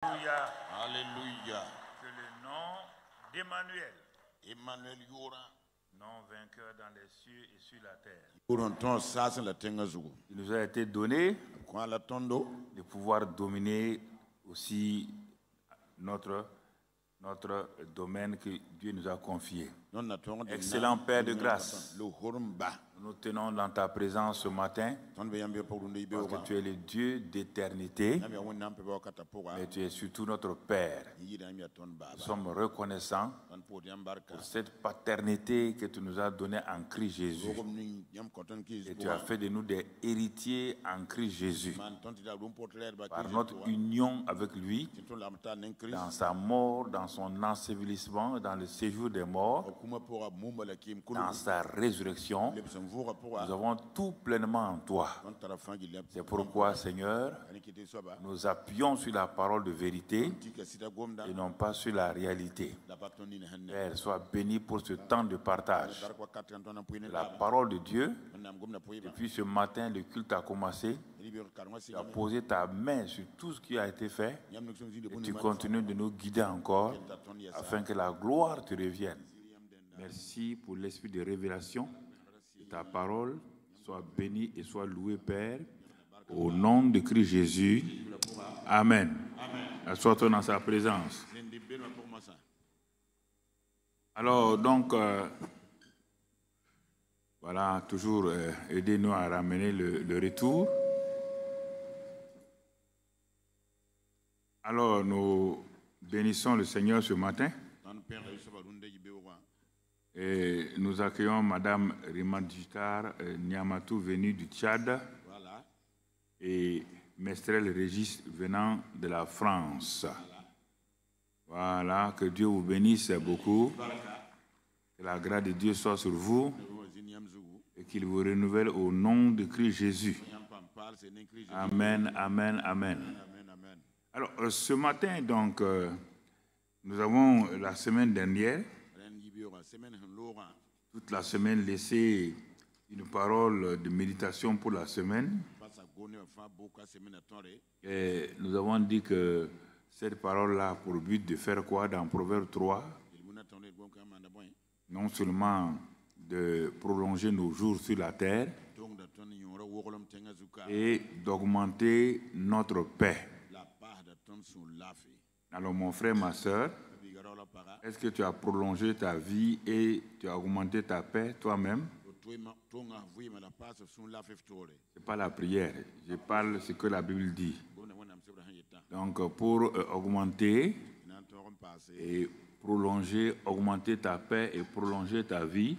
Alléluia. Alléluia. Que le nom d'Emmanuel, Emmanuel Yora. nom vainqueur dans les cieux et sur la terre, Il il nous a été donné tondo. de pouvoir dominer aussi notre domaine que Dieu nous a confié. Excellent Père de grâce, nous tenons dans ta présence ce matin parce que tu es le Dieu d'éternité, mais tu es surtout notre Père. Nous sommes reconnaissants pour cette paternité que tu nous as donnée en Christ Jésus. Et tu as fait de nous des héritiers en Christ Jésus. Par notre union avec lui, dans sa mort, dans son ensevelissement, dans le séjour des morts, dans sa résurrection, nous avons tout pleinement en toi. C'est pourquoi, Seigneur, nous appuyons sur la parole de vérité et non pas sur la réalité. Père, sois béni pour ce temps de partage. La parole de Dieu, depuis ce matin, le culte a commencé. Tu as posé ta main sur tout ce qui a été fait et tu continues de nous guider encore afin que la gloire te revienne. Merci pour l'esprit de révélation de ta parole. Sois béni et sois loué, Père, au nom de Christ Jésus. Amen. Assois-toi dans sa présence. Alors, donc, voilà, toujours aidez-nous à ramener le retour. Alors, nous bénissons le Seigneur ce matin. Et nous accueillons Madame Rimanditar Niamatou venue du Tchad et Mestrel Régis venant de la France. Voilà, que Dieu vous bénisse beaucoup. Que la grâce de Dieu soit sur vous et qu'il vous renouvelle au nom de Christ Jésus. Amen, amen, amen. Alors, ce matin, donc, nous avons la semaine dernière, toute la semaine, laissé une parole de méditation pour la semaine. Et nous avons dit que cette parole-là a pour but de faire quoi dans Proverbe 3? Non seulement de prolonger nos jours sur la terre et d'augmenter notre paix. Alors mon frère, ma soeur, est-ce que tu as prolongé ta vie et tu as augmenté ta paix toi-même? Ce n'est pas la prière, je parle de ce que la Bible dit. Donc pour augmenter et prolonger, augmenter ta paix et prolonger ta vie,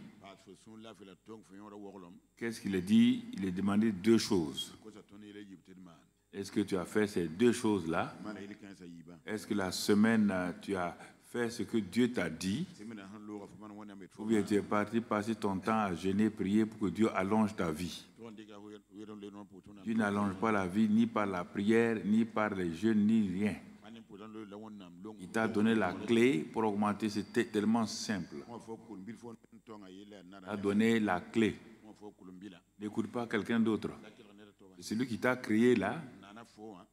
qu'est-ce qu'il a dit? Il a demandé deux choses. Est-ce que tu as fait ces deux choses-là? Est-ce que la semaine, tu as fait ce que Dieu t'a dit? Ou bien tu es parti passer ton temps à jeûner, prier pour que Dieu allonge ta vie? Dieu n'allonge pas la vie ni par la prière, ni par les jeûnes, ni rien. Il t'a donné la clé pour augmenter, c'était tellement simple. Il t'a donné la clé. N'écoute pas quelqu'un d'autre. C'est celui qui t'a créé là,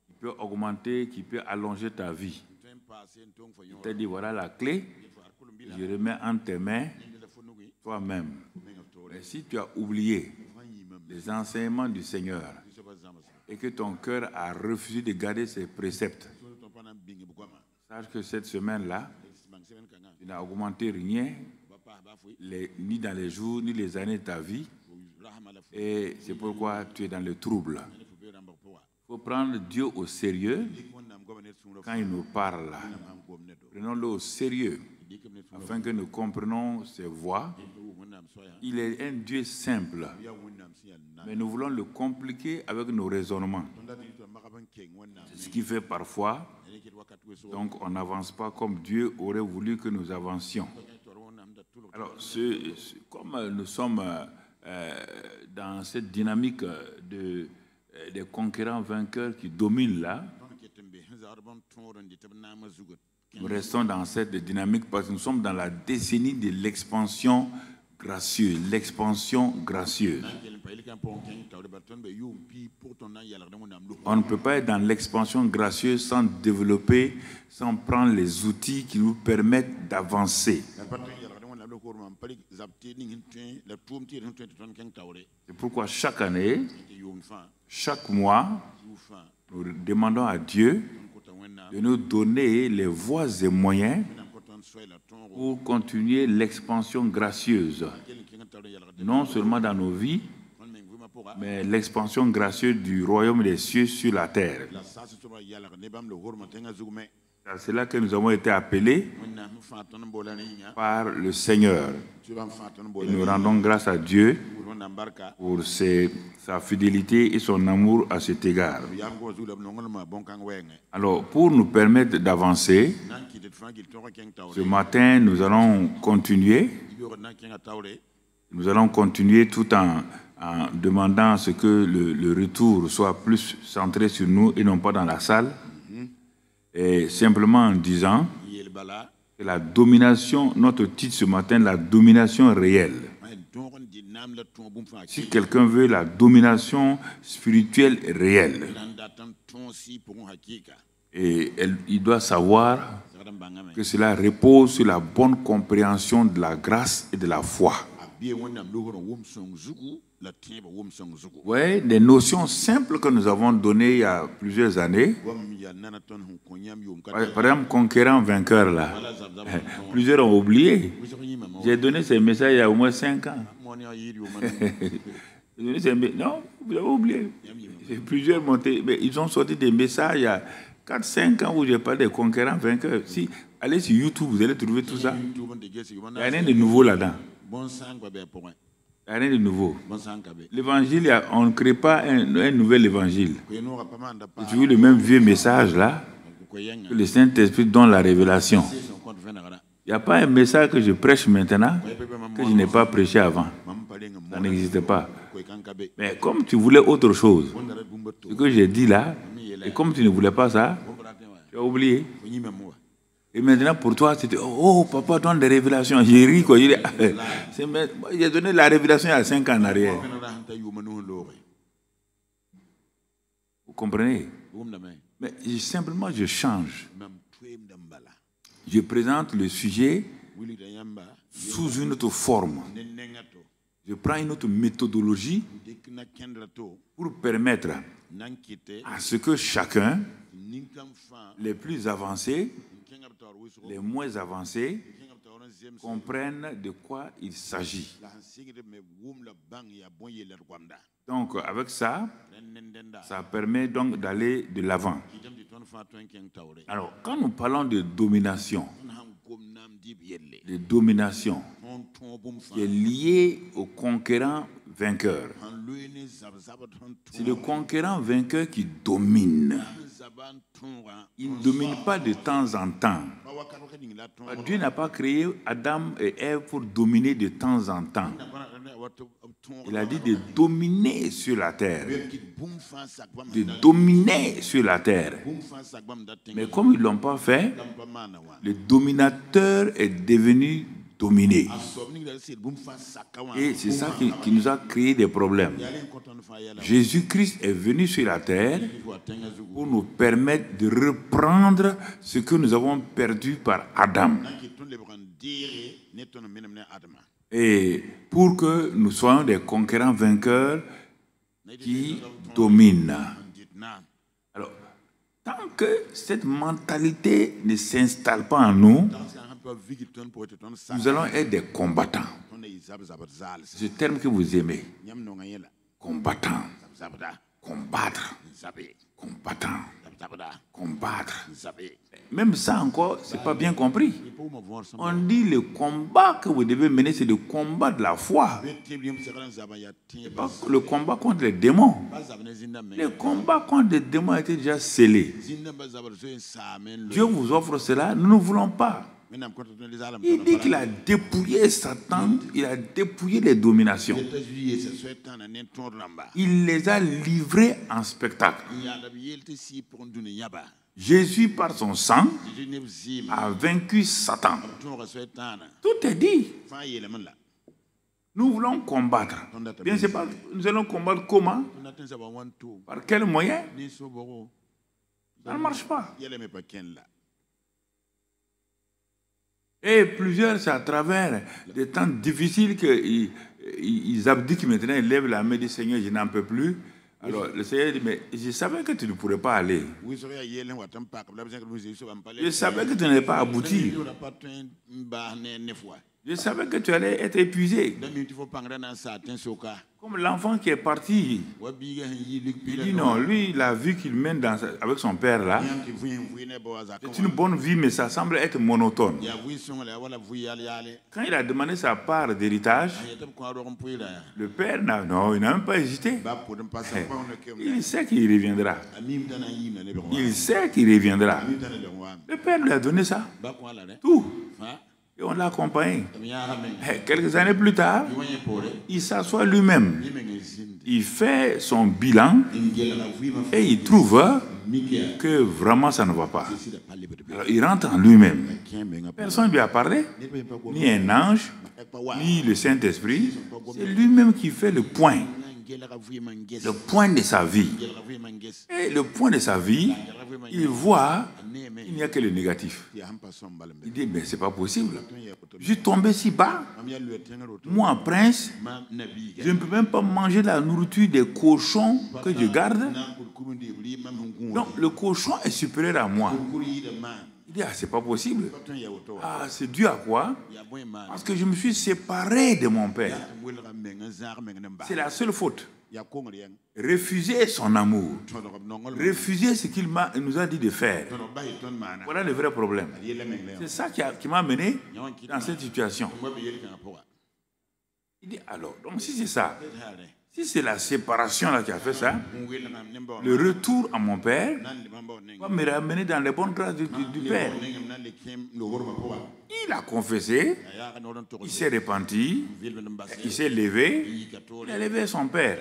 qui peut augmenter, qui peut allonger ta vie. Il t'a dit, voilà la clé, je remets entre tes mains toi-même. Mais si tu as oublié les enseignements du Seigneur et que ton cœur a refusé de garder ses préceptes, sache que cette semaine-là, tu n'as augmenté rien, ni dans les jours, ni les années de ta vie. Et c'est pourquoi tu es dans le trouble. Il faut prendre Dieu au sérieux quand il nous parle. Prenons-le au sérieux afin que nous comprenions ses voies. Il est un Dieu simple, mais nous voulons le compliquer avec nos raisonnements. C'est ce qui fait parfois, donc on n'avance pas comme Dieu aurait voulu que nous avancions. Alors, comme nous sommes dans cette dynamique des conquérants vainqueurs qui dominent là, nous restons dans cette dynamique parce que nous sommes dans la décennie de l'expansion gracieux, l'expansion gracieuse. On ne peut pas être dans l'expansion gracieuse sans développer, sans prendre les outils qui nous permettent d'avancer. C'est pourquoi chaque année, chaque mois, nous demandons à Dieu de nous donner les voies et moyens pour continuer l'expansion gracieuse. Non seulement dans nos vies, mais l'expansion gracieuse du royaume des cieux sur la terre. C'est là que nous avons été appelés par le Seigneur. Et nous rendons grâce à Dieu pour sa fidélité et son amour à cet égard. Alors, pour nous permettre d'avancer, ce matin, nous allons continuer. Nous allons continuer tout en demandant à ce que le retour soit plus centré sur nous et non pas dans la salle. Et simplement en disant que la domination, notre titre ce matin, la domination réelle. Si quelqu'un veut la domination spirituelle réelle, et il doit savoir que cela repose sur la bonne compréhension de la grâce et de la foi. Oui, des notions simples que nous avons données il y a plusieurs années. Par exemple, conquérant, vainqueur, là. Plusieurs ont oublié. J'ai donné ces messages il y a au moins 5 ans. Non, vous avez oublié. Plusieurs montés, mais ils ont sorti des messages il y a 4-5 ans où j'ai parlé des conquérants, vainqueurs. Si, allez sur YouTube, vous allez trouver tout ça. Il n'y a rien de nouveau là-dedans. Rien de nouveau. L'évangile, on ne crée pas un nouvel évangile. C'est toujours le même vieux message là, que le Saint-Esprit donne la révélation. Il n'y a pas un message que je prêche maintenant que je n'ai pas prêché avant. Ça n'existe pas. Mais comme tu voulais autre chose, ce que j'ai dit là, et comme tu ne voulais pas ça, tu as oublié. Et maintenant, pour toi, c'était « Oh, papa donne des révélations. » J'ai ri, quoi. J'ai donné la révélation il y a 5 ans en arrière. Vous comprenez? Mais simplement, je change. Je présente le sujet sous une autre forme. Je prends une autre méthodologie pour permettre à ce que chacun, les plus avancés, les moins avancés, comprennent de quoi il s'agit. Donc, avec ça, ça permet donc d'aller de l'avant. Alors, quand nous parlons de domination qui est liée au conquérant vainqueur, c'est le conquérant vainqueur qui domine. Il ne domine pas de temps en temps. Dieu n'a pas créé Adam et Ève pour dominer de temps en temps. Il a dit de dominer sur la terre. De dominer sur la terre. Mais comme ils ne l'ont pas fait, le dominateur est devenu dominé. Et c'est ça qui nous a créé des problèmes. Jésus-Christ est venu sur la terre pour nous permettre de reprendre ce que nous avons perdu par Adam. Et pour que nous soyons des conquérants vainqueurs qui dominent. Alors, tant que cette mentalité ne s'installe pas en nous, nous allons être des combattants. C'est ce terme que vous aimez. Combattant. Combattre. Combattant. Combattre. Même ça encore, ce n'est pas bien compris. On dit le combat que vous devez mener, c'est le combat de la foi. Pas le combat contre les démons. Le combat contre les démons a été déjà scellé. Dieu vous offre cela, nous ne voulons pas. Il dit qu'il a dépouillé Satan, il a dépouillé les dominations. Il les a livrés en spectacle. Jésus, par son sang, a vaincu Satan. Tout est dit. Nous voulons combattre. Bien, c'est pas, nous allons combattre comment? Par quel moyen? Ça ne marche pas. Et plusieurs, c'est à travers des temps difficiles qu'ils abdiquent maintenant, ils lèvent la main du Seigneur, je n'en peux plus. Alors le Seigneur dit, mais je savais que tu ne pourrais pas aller. Je savais que tu n'allais pas aboutir. Je savais que tu allais être épuisé. Comme l'enfant qui est parti. Il dit non, lui, la vie qu'il mène avec son père là, c'est une bonne vie, mais ça semble être monotone. Quand il a demandé sa part d'héritage, le père, il n'a même pas hésité. Il sait qu'il reviendra. Il sait qu'il reviendra. Le père lui a donné ça. Tout. Et on l'a accompagné. Quelques années plus tard, il s'assoit lui-même. Il fait son bilan et il trouve que vraiment ça ne va pas. Alors, il rentre en lui-même. Personne ne lui a parlé, ni un ange, ni le Saint-Esprit. C'est lui-même qui fait le point de sa vie. Et le point de sa vie, il voit qu'il n'y a que le négatif. Il dit, mais c'est pas possible. Je suis tombé si bas. Moi, prince, je ne peux même pas manger la nourriture des cochons que je garde. Donc, le cochon est supérieur à moi. Il dit, ah, c'est pas possible. Ah, c'est dû à quoi? Parce que je me suis séparé de mon père. C'est la seule faute. Refuser son amour. Refuser ce qu'il nous a dit de faire. Voilà le vrai problème. C'est ça qui m'a mené dans cette situation. Il dit, alors, donc si c'est ça, si c'est la séparation là qui a fait ça, le retour à mon père va me ramener dans les bonnes grâces du Père. Il a confessé, il s'est repenti, il s'est levé, il a levé son père.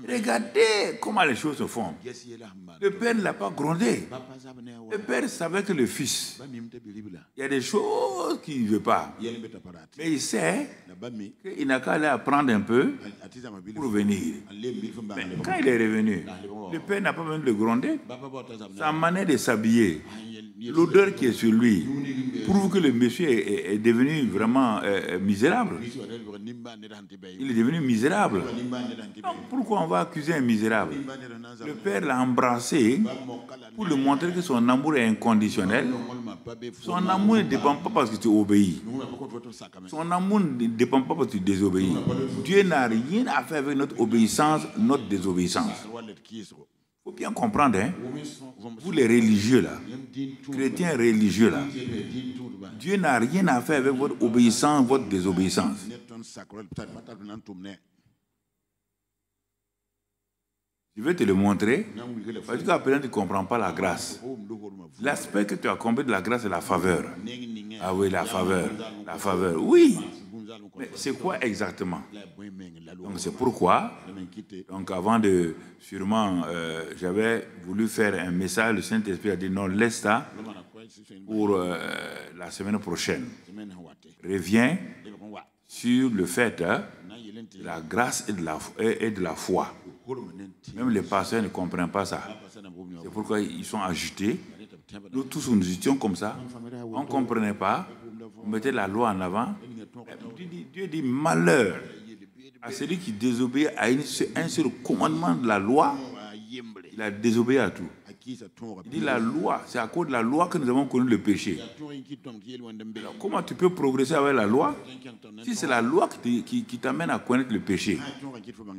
Regardez comment les choses se font. Le père ne l'a pas grondé. Le père savait que le fils, il y a des choses qu'il ne veut pas. Mais il sait qu'il n'a qu'à aller apprendre un peu pour venir. Mais quand il est revenu, le père n'a pas besoin de le gronder. Sa manière de s'habiller, l'odeur qui est sur lui, prouve que le monsieur est devenu vraiment misérable. Il est devenu misérable. Donc, pourquoi on va accuser un misérable? Le père l'a embrassé pour lui montrer que son amour est inconditionnel. Son amour ne dépend pas parce que tu obéis. Son amour ne dépend pas parce que tu désobéis. Dieu n'a rien à faire avec notre obéissance, notre désobéissance. Il faut bien comprendre, hein? Vous les religieux là, chrétiens religieux là, Dieu n'a rien à faire avec votre obéissance, votre désobéissance. Je vais te le montrer, parce qu'à présent tu ne comprends pas la grâce. L'aspect que tu as compris de la grâce, c'est la faveur. Ah oui, la faveur. La faveur, oui. Mais c'est quoi exactement? Donc c'est pourquoi, donc avant de, sûrement, j'avais voulu faire un message, le Saint-Esprit a dit non, laisse ça pour la semaine prochaine. Reviens sur le fait de la grâce et de la foi. Même les pasteurs ne comprennent pas ça. C'est pourquoi ils sont agités. Nous tous, nous étions comme ça. On ne comprenait pas. On mettait la loi en avant. Dieu dit malheur à celui qui désobéit à un seul commandement de la loi. Il a désobéi à tout. Il dit la loi, c'est à cause de la loi que nous avons connu le péché. Alors, comment tu peux progresser avec la loi si c'est la loi qui t'amène à connaître le péché?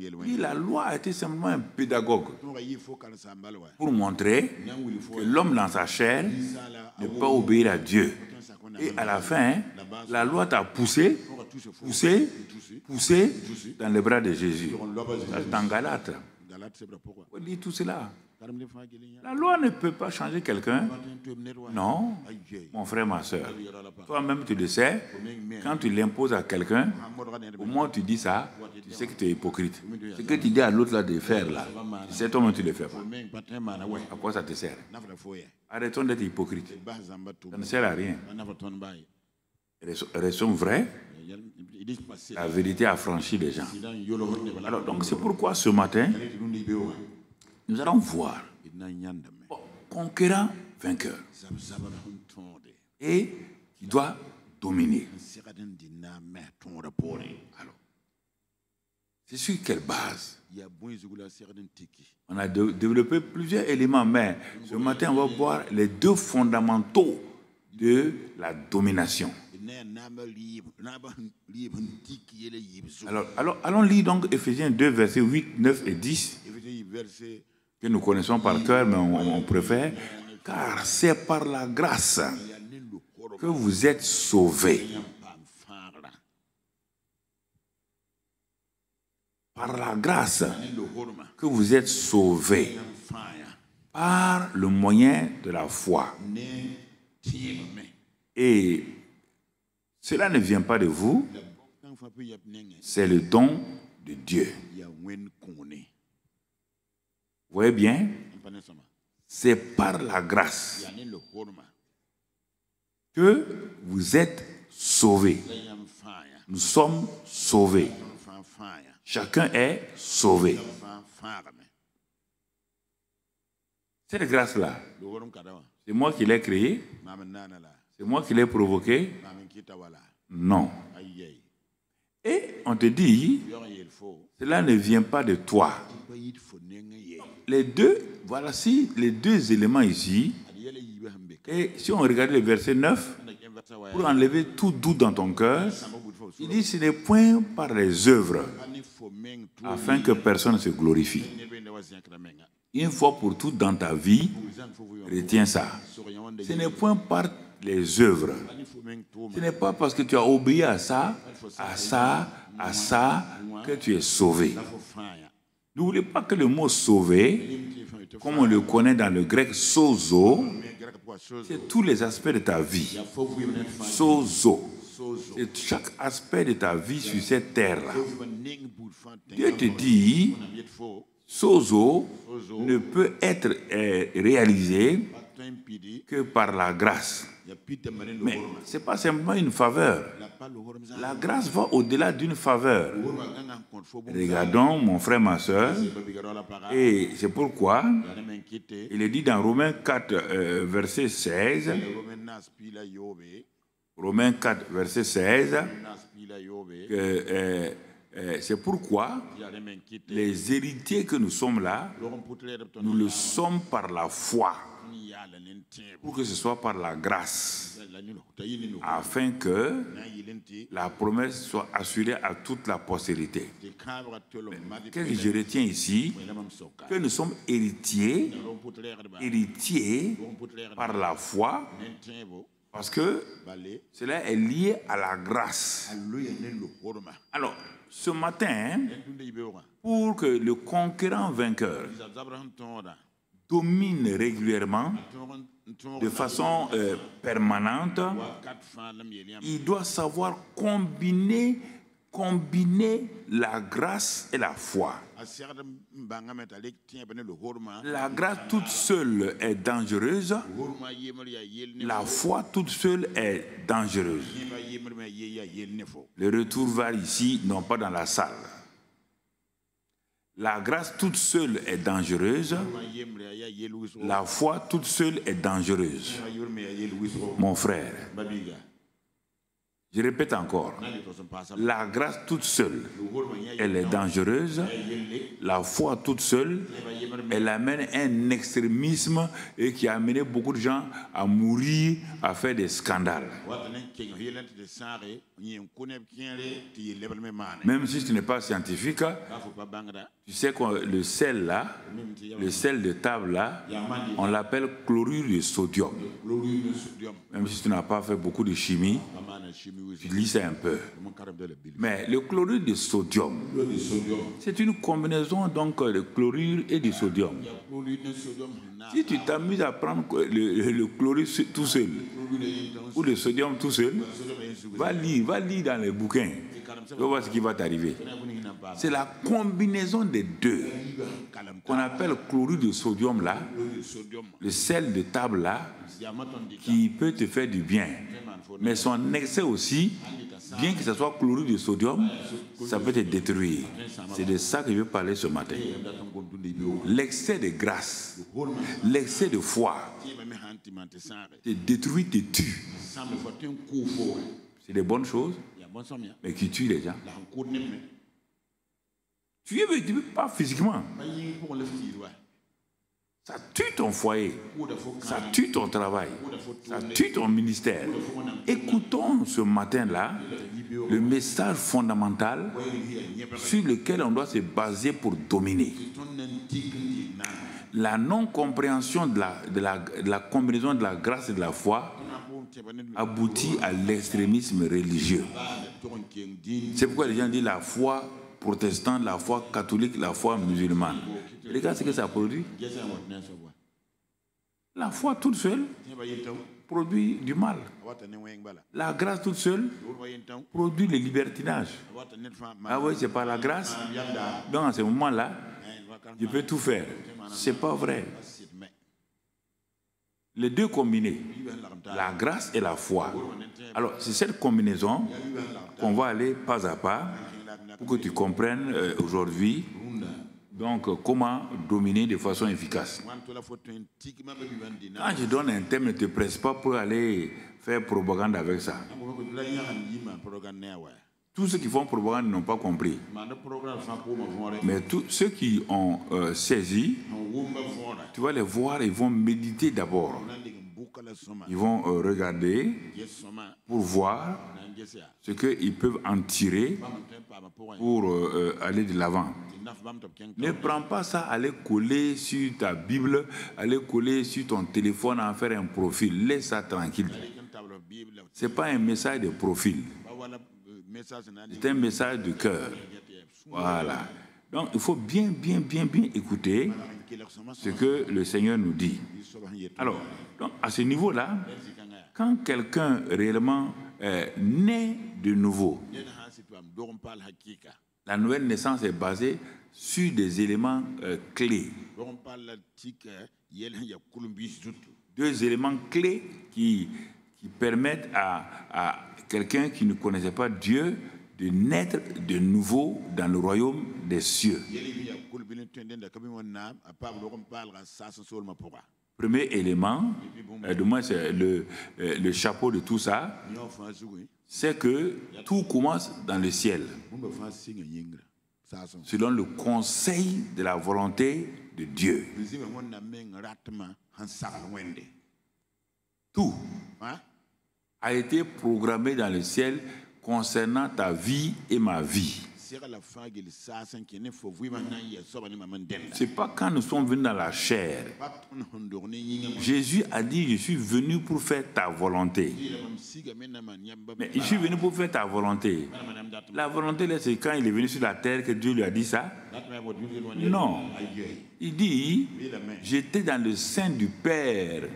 Il dit la loi a été simplement un pédagogue pour montrer que l'homme dans sa chair ne peut pas obéir à Dieu. Et à la fin, la loi t'a poussé dans les bras de Jésus. Dans Galate. On dit tout cela. La loi ne peut pas changer quelqu'un. Non, mon frère, ma soeur. Toi-même, tu le sais. Quand tu l'imposes à quelqu'un, au moins tu dis ça, tu sais que tu es hypocrite. Ce que tu dis à l'autre là de faire là, tu sais toi-même tu ne le fais pas. À quoi ça te sert? Arrêtons d'être hypocrite. Ça ne sert à rien. Restons vrais. La vérité a franchi les gens. Alors, donc, c'est pourquoi ce matin, nous allons voir conquérant, vainqueur. Et qui doit dominer. Alors, c'est sur quelle base? On a développé plusieurs éléments, mais ce matin, on va voir les deux fondamentaux de la domination. Alors allons lire donc Éphésiens 2, versets 8, 9 et 10, que nous connaissons par cœur, mais on préfère, car c'est par la grâce que vous êtes sauvés. Par la grâce que vous êtes sauvés, par le moyen de la foi. Et cela ne vient pas de vous, c'est le don de Dieu. Vous voyez bien, c'est par la grâce que vous êtes sauvés. Nous sommes sauvés. Chacun est sauvé. Cette grâce-là, c'est moi qui l'ai créée? C'est moi qui l'ai provoquée? Non. Et on te dit, cela ne vient pas de toi. Les deux, voilà, si les deux éléments ici, et si on regarde le verset 9, pour enlever tout doute dans ton cœur, il dit, ce n'est point par les œuvres, afin que personne ne se glorifie. Une fois pour toutes dans ta vie, retiens ça. Ce n'est point par les œuvres. Ce n'est pas parce que tu as obéi à ça, que tu es sauvé. N'oubliez pas que le mot sauvé, comme on le connaît dans le grec sozo, c'est tous les aspects de ta vie. Sozo. C'est chaque aspect de ta vie sur cette terre-là. Dieu te dit, sozo ne peut être réalisé que par la grâce. Mais ce n'est pas simplement une faveur. La grâce va au-delà d'une faveur. Regardons, mon frère, ma soeur, et c'est pourquoi il est dit dans Romains 4, verset 16, Romains 4, verset 16, que c'est pourquoi les héritiers que nous sommes là, nous le sommes par la foi, pour que ce soit par la grâce, afin que la promesse soit assurée à toute la postérité. Qu'est-ce que je retiens ici? Que nous sommes héritiers par la foi, parce que cela est lié à la grâce. Alors, ce matin, pour que le conquérant vainqueur domine régulièrement, de façon permanente, il doit savoir combiner la grâce et la foi. La grâce toute seule est dangereuse. La foi toute seule est dangereuse. Le retour vers ici, non pas dans la salle. La grâce toute seule est dangereuse. La foi toute seule est dangereuse. Mon frère, je répète encore, la grâce toute seule, elle est dangereuse. La foi toute seule, elle amène un extrémisme et qui a amené beaucoup de gens à mourir, à faire des scandales. Même si tu n'es pas scientifique, tu sais que le sel là, le sel de table là, on l'appelle chlorure de sodium. Même si tu n'as pas fait beaucoup de chimie, tu lis ça un peu. Mais le chlorure de sodium, c'est une combinaison donc de chlorure et de sodium. Si tu t'amuses à prendre le chlorure tout seul, ou le sodium tout seul, va lire dans les bouquins. Tu vas voir ce qui va t'arriver. C'est la combinaison des deux qu'on appelle chlorure de sodium là, le sel de table là, qui peut te faire du bien. Mais son excès aussi, bien que ce soit chlorure de sodium, ça peut te détruire. C'est de ça que je veux parler ce matin. L'excès de grâce, l'excès de foi te détruit, te tue. C'est des bonnes choses, mais qui tuent les gens. Tu es pas physiquement. Ça tue ton foyer, ça tue ton travail, ça tue ton ministère. Écoutons ce matin-là le message fondamental sur lequel on doit se baser pour dominer. La non-compréhension de la combinaison de la grâce et de la foi aboutit à l'extrémisme religieux. C'est pourquoi les gens disent la foi protestante, la foi catholique, la foi musulmane. Regarde ce que ça produit. La foi toute seule produit du mal. La grâce toute seule produit le libertinage. Ah oui, c'est pas la grâce. Donc à ce moment-là, je peux tout faire. C'est pas vrai. Les deux combinés, la grâce et la foi. Alors, c'est cette combinaison qu'on va aller pas à pas pour que tu comprennes aujourd'hui donc comment dominer de façon efficace. Quand je donne un thème, ne te presse pas pour aller faire propagande avec ça. Tous ceux qui font propagande n'ont pas compris. Mais tous ceux qui ont saisi, tu vas les voir, ils vont méditer d'abord. Ils vont regarder pour voir ce qu'ils peuvent en tirer pour aller de l'avant. Ne prends pas ça, aller coller sur ta Bible, aller coller sur ton téléphone, en faire un profil. Laisse ça tranquille. Ce n'est pas un message de profil. C'est un message de cœur. Voilà. Donc, il faut bien écouter ce que le Seigneur nous dit. Alors, donc, à ce niveau-là, quand quelqu'un réellement naît de nouveau, la nouvelle naissance est basée sur des éléments clés. Deux éléments clés qui permettent à quelqu'un qui ne connaissait pas Dieu de naître de nouveau dans le royaume des cieux. Premier élément, de moi c'est le chapeau de tout ça, c'est que tout commence dans le ciel, selon le conseil de la volonté de Dieu. Tout a été programmé dans le ciel concernant ta vie et ma vie. C'est pas quand nous sommes venus dans la chair. Jésus a dit, je suis venu pour faire ta volonté. Mais je suis venu pour faire ta volonté. La volonté, c'est quand il est venu sur la terre que Dieu lui a dit ça? Non. Il dit, j'étais dans le sein du Père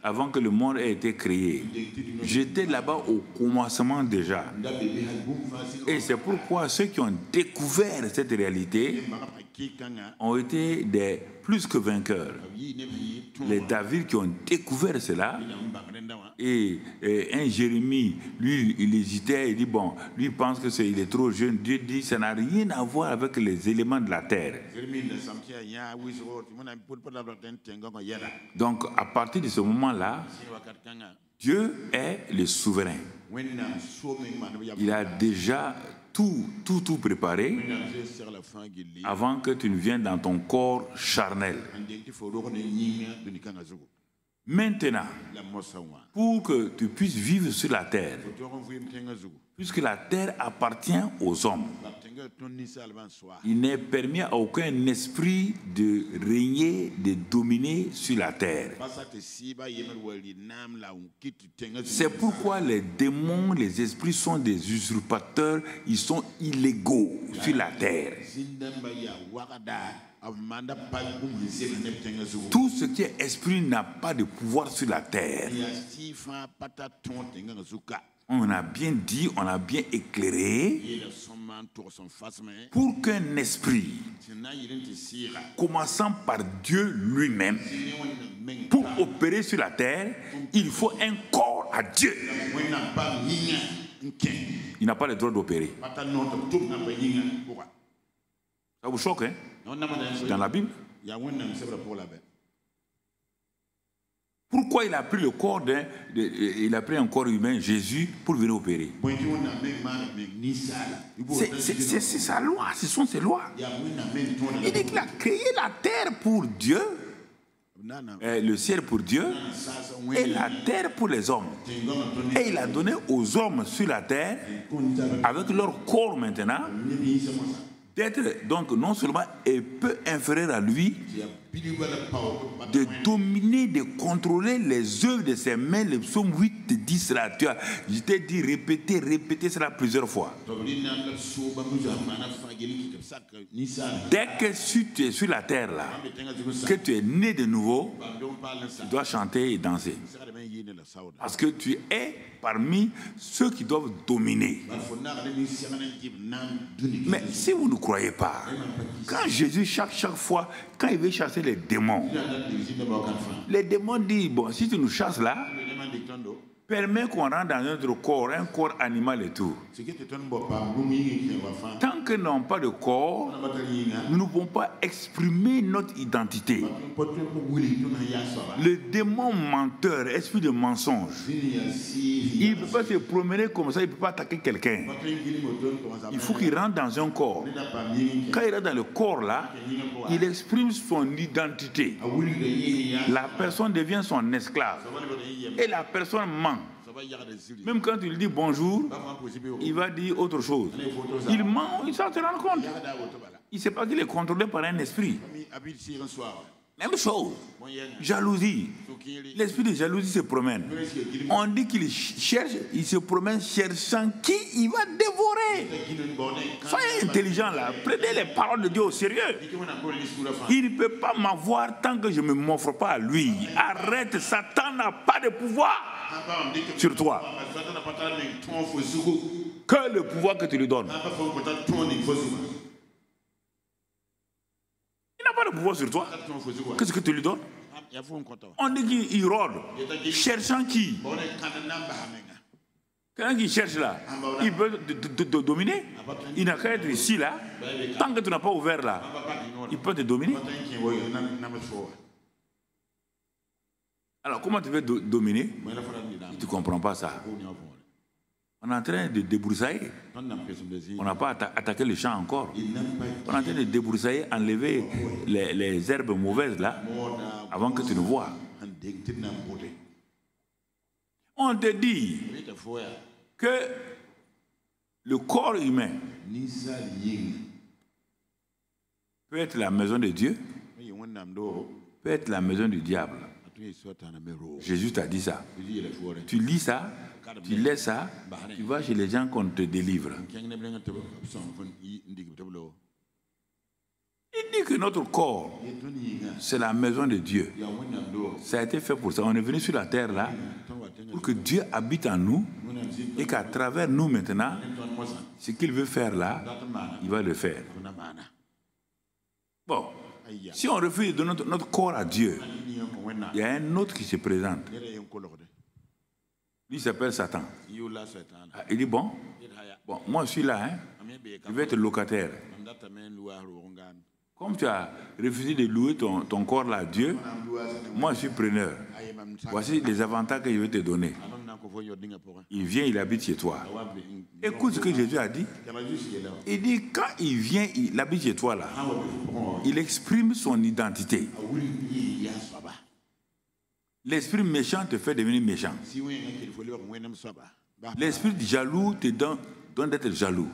avant que le monde ait été créé. J'étais là-bas au commencement déjà. Et c'est pourquoi ceux qui ont découvert cette réalité ont été des plus que vainqueurs. Les David qui ont découvert cela, et un Jérémie, lui, il hésitait, il dit, bon, lui pense qu'il est trop jeune. Dieu dit, ça n'a rien à voir avec les éléments de la terre. Donc, à partir de ce moment-là, Dieu est le souverain. Il a déjà tout préparé avant que tu ne viennes dans ton corps charnel. Maintenant, pour que tu puisses vivre sur la terre, puisque la terre appartient aux hommes, il n'est permis à aucun esprit de régner, de dominer sur la terre. C'est pourquoi les démons, les esprits sont des usurpateurs, ils sont illégaux sur la terre. Tout ce qui est esprit n'a pas de pouvoir sur la terre. On a bien dit, on a bien éclairé pour qu'un esprit, commençant par Dieu lui-même, pour opérer sur la terre, il faut un corps à Dieu. Il n'a pas le droit d'opérer. Ça vous choque, hein? Dans la Bible. Pourquoi il a pris le corps il a pris un corps humain, Jésus, pour venir opérer? C'est sa loi, ce sont ses lois. Il dit qu'il a créé la terre pour Dieu, le ciel pour Dieu, et la terre pour les hommes. Et il a donné aux hommes sur la terre, avec leur corps maintenant, d'être donc non seulement un peu inférieur à lui, de dominer, de contrôler les œuvres de ses mains. Le psaume 8 dit cela. Je t'ai dit répéter cela plusieurs fois. Dès que tu es sur la terre là, que tu es né de nouveau, tu dois chanter et danser. Parce que tu es parmi ceux qui doivent dominer. Mais si vous ne croyez pas, quand Jésus, chaque fois, quand il veut chasser les démons disent, bon, si tu nous chasses là, permet qu'on rentre dans notre corps, un corps animal et tout. Tant que nous n'avons pas de corps, nous ne pouvons pas exprimer notre identité. Le démon menteur, esprit de mensonge, il ne peut pas se promener comme ça, il ne peut pas attaquer quelqu'un. Il faut qu'il rentre dans un corps. Quand il rentre dans le corps là, il exprime son identité. La personne devient son esclave. Et la personne ment. Même quand tu lui dis bonjour, il va dire autre chose. Il ment, il s'en rend compte. Il ne sait pas qu'il est contrôlé par un esprit. Même chose. Jalousie. L'esprit de jalousie se promène. On dit qu'il cherche, il se promène cherchant qui il va dévorer. Soyez intelligents là. Prenez les paroles de Dieu au sérieux. Il ne peut pas m'avoir tant que je ne m'offre pas à lui. Arrête, Satan n'a pas de pouvoir sur toi. Que le pouvoir que tu lui donnes. Il n'a pas de pouvoir sur toi. Qu'est-ce que tu lui donnes? On dit qu'il rôde. Cherchant qui? Quelqu'un qui cherche là, il peut te dominer. Il n'a qu'à être ici là. Tant que tu n'as pas ouvert là, il peut te dominer. Alors comment tu veux dominer? Tu ne comprends pas ça. On est en train de débroussailler. On n'a pas attaqué le champ encore. On est en train de débroussailler, enlever les herbes mauvaises là, avant que tu ne vois. On te dit que le corps humain peut être la maison de Dieu, peut être la maison du diable. Jésus t'a dit ça. Tu lis ça, tu laisses ça, tu vas chez les gens qu'on te délivre. Il dit que notre corps, c'est la maison de Dieu. Ça a été fait pour ça. On est venu sur la terre là, pour que Dieu habite en nous et qu'à travers nous maintenant, ce qu'il veut faire là, il va le faire. Bon, si on refuse de donner notre corps à Dieu, il y a un autre qui se présente. Lui s'appelle Satan. Il dit bon, moi je suis là, hein, je vais être locataire. Comme tu as refusé de louer ton corps là à Dieu, moi je suis preneur. Voici les avantages que je vais te donner. Il vient, il habite chez toi. Écoute ce que Jésus a dit. Il dit quand il vient, il habite chez toi là, il exprime son identité. L'esprit méchant te fait devenir méchant. L'esprit jaloux te donne d'être jaloux.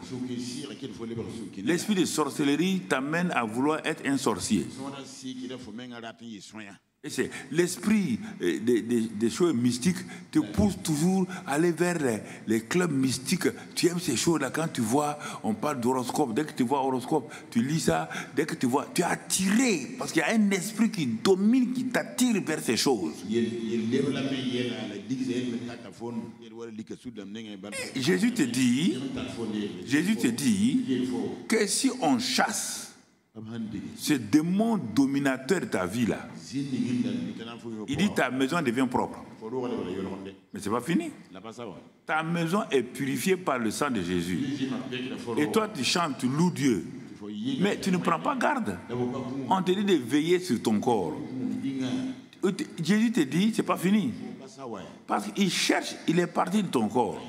L'esprit de sorcellerie t'amène à vouloir être un sorcier. Et c'est l'esprit des choses mystiques te pousse toujours à aller vers les clubs mystiques. Tu aimes ces choses-là. Quand tu vois, on parle d'horoscope. Dès que tu vois horoscope, tu lis ça. Dès que tu vois, tu es attiré. Parce qu'il y a un esprit qui domine, qui t'attire vers ces choses. Et Jésus te dit que si on chasse Ce démon dominateur de ta vie là, il dit ta maison devient propre. Mais c'est pas fini. Ta maison est purifiée par le sang de Jésus. Et toi tu chantes, tu loues Dieu. Mais tu ne prends pas garde. On te dit de veiller sur ton corps. Jésus te dit, c'est pas fini. Parce qu'il cherche, il est parti de ton corps.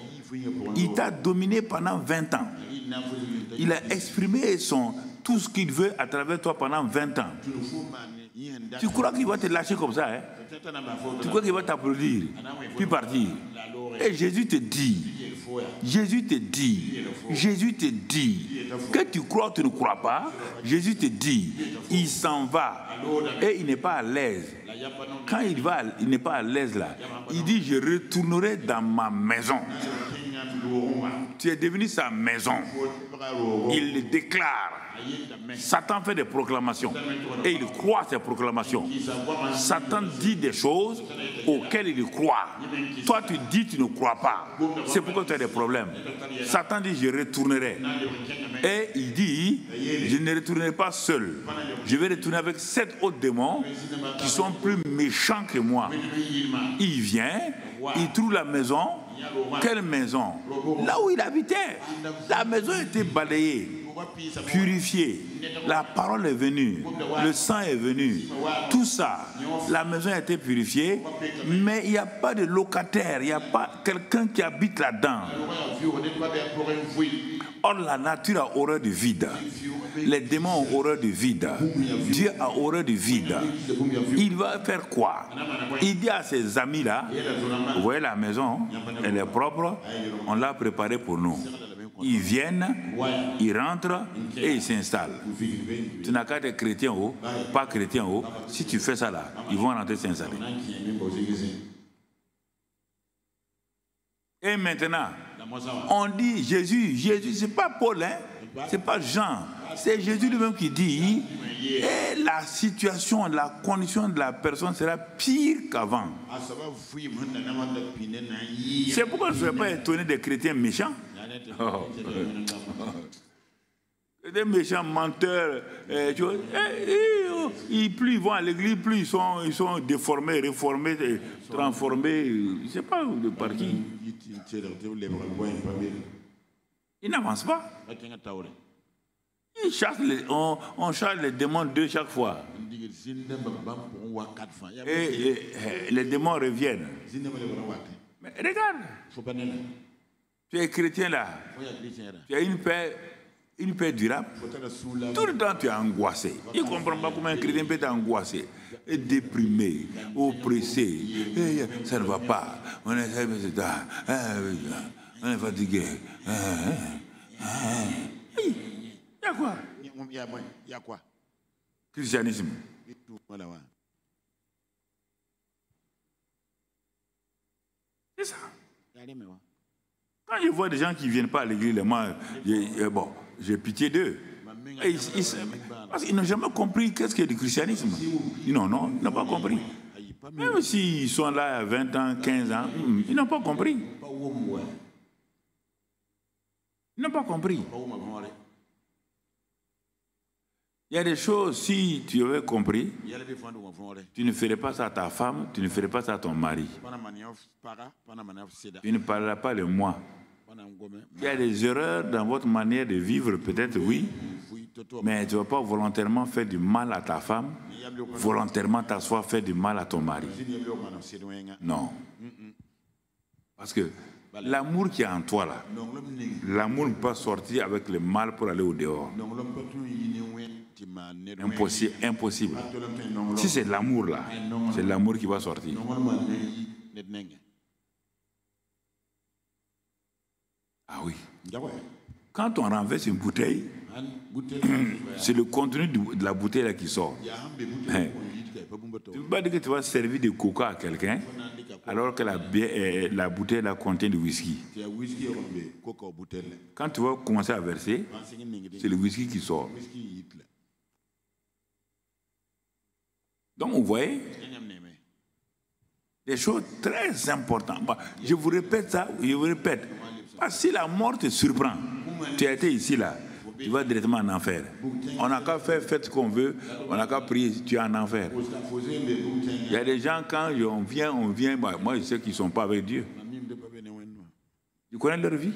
Il t'a dominé pendant 20 ans. Il a exprimé tout ce qu'il veut à travers toi pendant 20 ans. Tu crois qu'il va te lâcher comme ça, hein? Tu crois qu'il va t'applaudir, puis partir. Et Jésus te dit, que tu crois ou tu ne crois pas, Jésus te dit, il s'en va et il n'est pas à l'aise. Quand il va, il n'est pas à l'aise là. Il dit, je retournerai dans ma maison. Tu es devenu sa maison. Il le déclare. Satan fait des proclamations et il croit ces proclamations. Satan dit des choses auxquelles il croit. Toi tu dis tu ne crois pas. C'est pourquoi tu as des problèmes. Satan dit je retournerai. Et il dit je ne retournerai pas seul. Je vais retourner avec 7 autres démons qui sont plus méchants que moi. Il vient, il trouve la maison. Quelle maison? Là où il habitait. La maison était balayée, purifiée. La parole est venue, le sang est venu. Tout ça, la maison a été purifiée, mais il n'y a pas de locataire, il n'y a pas quelqu'un qui habite là-dedans. Or, la nature a horreur du vide. Les démons ont horreur du vide. Dieu a horreur du vide. Il va faire quoi? Il dit à ses amis là, vous voyez la maison, elle est propre, on l'a préparée pour nous. Ils viennent, ils rentrent et ils s'installent. Tu n'as qu'à être chrétien ou pas chrétien ou, si tu fais ça là, ils vont rentrer s'installer. Et maintenant, on dit Jésus, c'est pas Paul, hein? C'est pas Jean, c'est Jésus lui-même qui dit, et la situation, la condition de la personne sera pire qu'avant. C'est pourquoi je ne suis pas étonné des chrétiens méchants. Des méchants menteurs, plus ils vont à l'église, plus ils sont déformés, réformés, transformés, je ne sais pas par qui. Ils n'avancent pas. Ils chassent on chasse les démons 2 chaque fois. Et les démons reviennent. Mais regarde, tu es chrétien là, tu as une paix durable. Tout le temps tu es angoissé. Il ne comprend pas comment un chrétien peut être angoissé, déprimé, oppressé. Ça ne va pas. On est fatigué. Il y a quoi? Christianisme. C'est ça. Quand je vois des gens qui ne viennent pas à l'église, j'ai pitié d'eux. Parce qu'ils n'ont jamais compris qu'est-ce qu'est le christianisme. Non, ils n'ont pas compris. Même s'ils sont là à 20 ans, 15 ans, ils n'ont pas compris. Ils n'ont pas compris. Il y a des choses, si tu avais compris, tu ne ferais pas ça à ta femme, tu ne ferais pas ça à ton mari. Tu ne parleras pas de moi. Il y a des erreurs dans votre manière de vivre, peut-être oui, mais tu ne vas pas volontairement faire du mal à ta femme, volontairement t'asseoir faire du mal à ton mari. Non. Parce que l'amour qui est en toi là, l'amour ne peut pas sortir avec le mal pour aller au dehors. Impossible. Si c'est l'amour là, c'est l'amour qui va sortir. Ah oui. Quand on renverse une bouteille, c'est le contenu de la bouteille là qui sort. Tu ne peux pas dire que tu vas servir de coca à quelqu'un alors que la bouteille là contient du whisky. Quand tu vas commencer à verser, c'est le whisky qui sort. Donc vous voyez, des choses très importantes. Je vous répète ça, Parce que si la mort te surprend, tu as été ici là, tu vas directement en enfer. On n'a qu'à faire ce qu'on veut, on n'a qu'à prier, tu es en enfer. Il y a des gens, quand on vient, moi je sais qu'ils ne sont pas avec Dieu. Tu connais leur vie?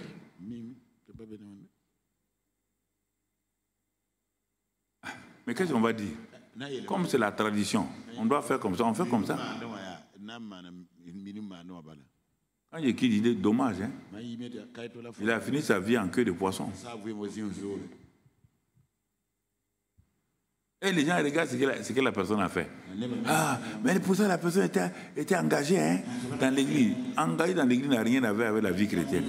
Mais qu'est-ce qu'on va dire? Comme c'est la tradition, on doit faire comme ça, on fait comme ça. Quand il dit dommage, hein? Il a fini sa vie en queue de poisson. Et les gens regardent ce que la personne a fait. Ah, mais pour ça la personne était engagée, hein, dans l'église. Engagée dans l'église n'a rien à voir avec la vie chrétienne.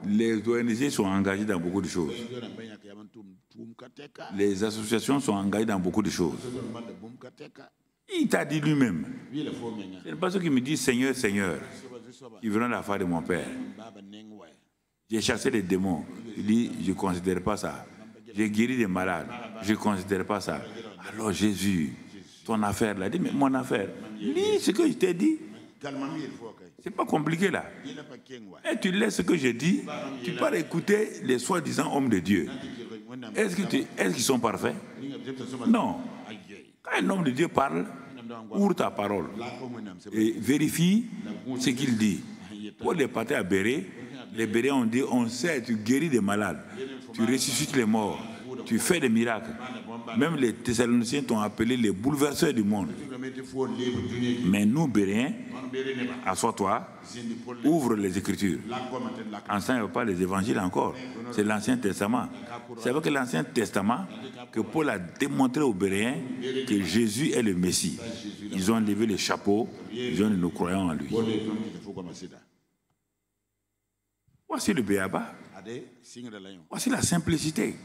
Les ONG sont engagées dans beaucoup de choses. Les associations sont engagées dans beaucoup de choses. Il t'a dit lui-même. Ce n'est pas ceux qui me disent Seigneur, Seigneur, qui verront la foi de mon Père. J'ai chassé les démons. Il dit, je ne considère pas ça. J'ai guéri des malades. Je ne considère pas ça. Alors Jésus, ton affaire là, dit, mais mon affaire, lis ce que je t'ai dit. C'est pas compliqué là. Et tu laisses ce que je dis, tu pars écouter les soi-disant hommes de Dieu. Est-ce qu'ils sont parfaits? Non. Quand un homme de Dieu parle, ouvre ta parole et vérifie ce qu'il dit. Pour les pâtés à Béré, les Bérés ont dit, on sait, tu guéris des malades, tu ressuscites les morts, tu fais des miracles. Même les Thessaloniciens t'ont appelé les bouleverseurs du monde. Mais nous, Béréens, assois-toi, ouvre les Écritures. Enseigne pas les évangiles encore. C'est l'Ancien Testament. C'est avec l'Ancien Testament que Paul a démontré aux Béréens que Jésus est le Messie. Ils ont levé les chapeaux, ils ont dit, nous croyons en lui. Voici le béaba. Voici la simplicité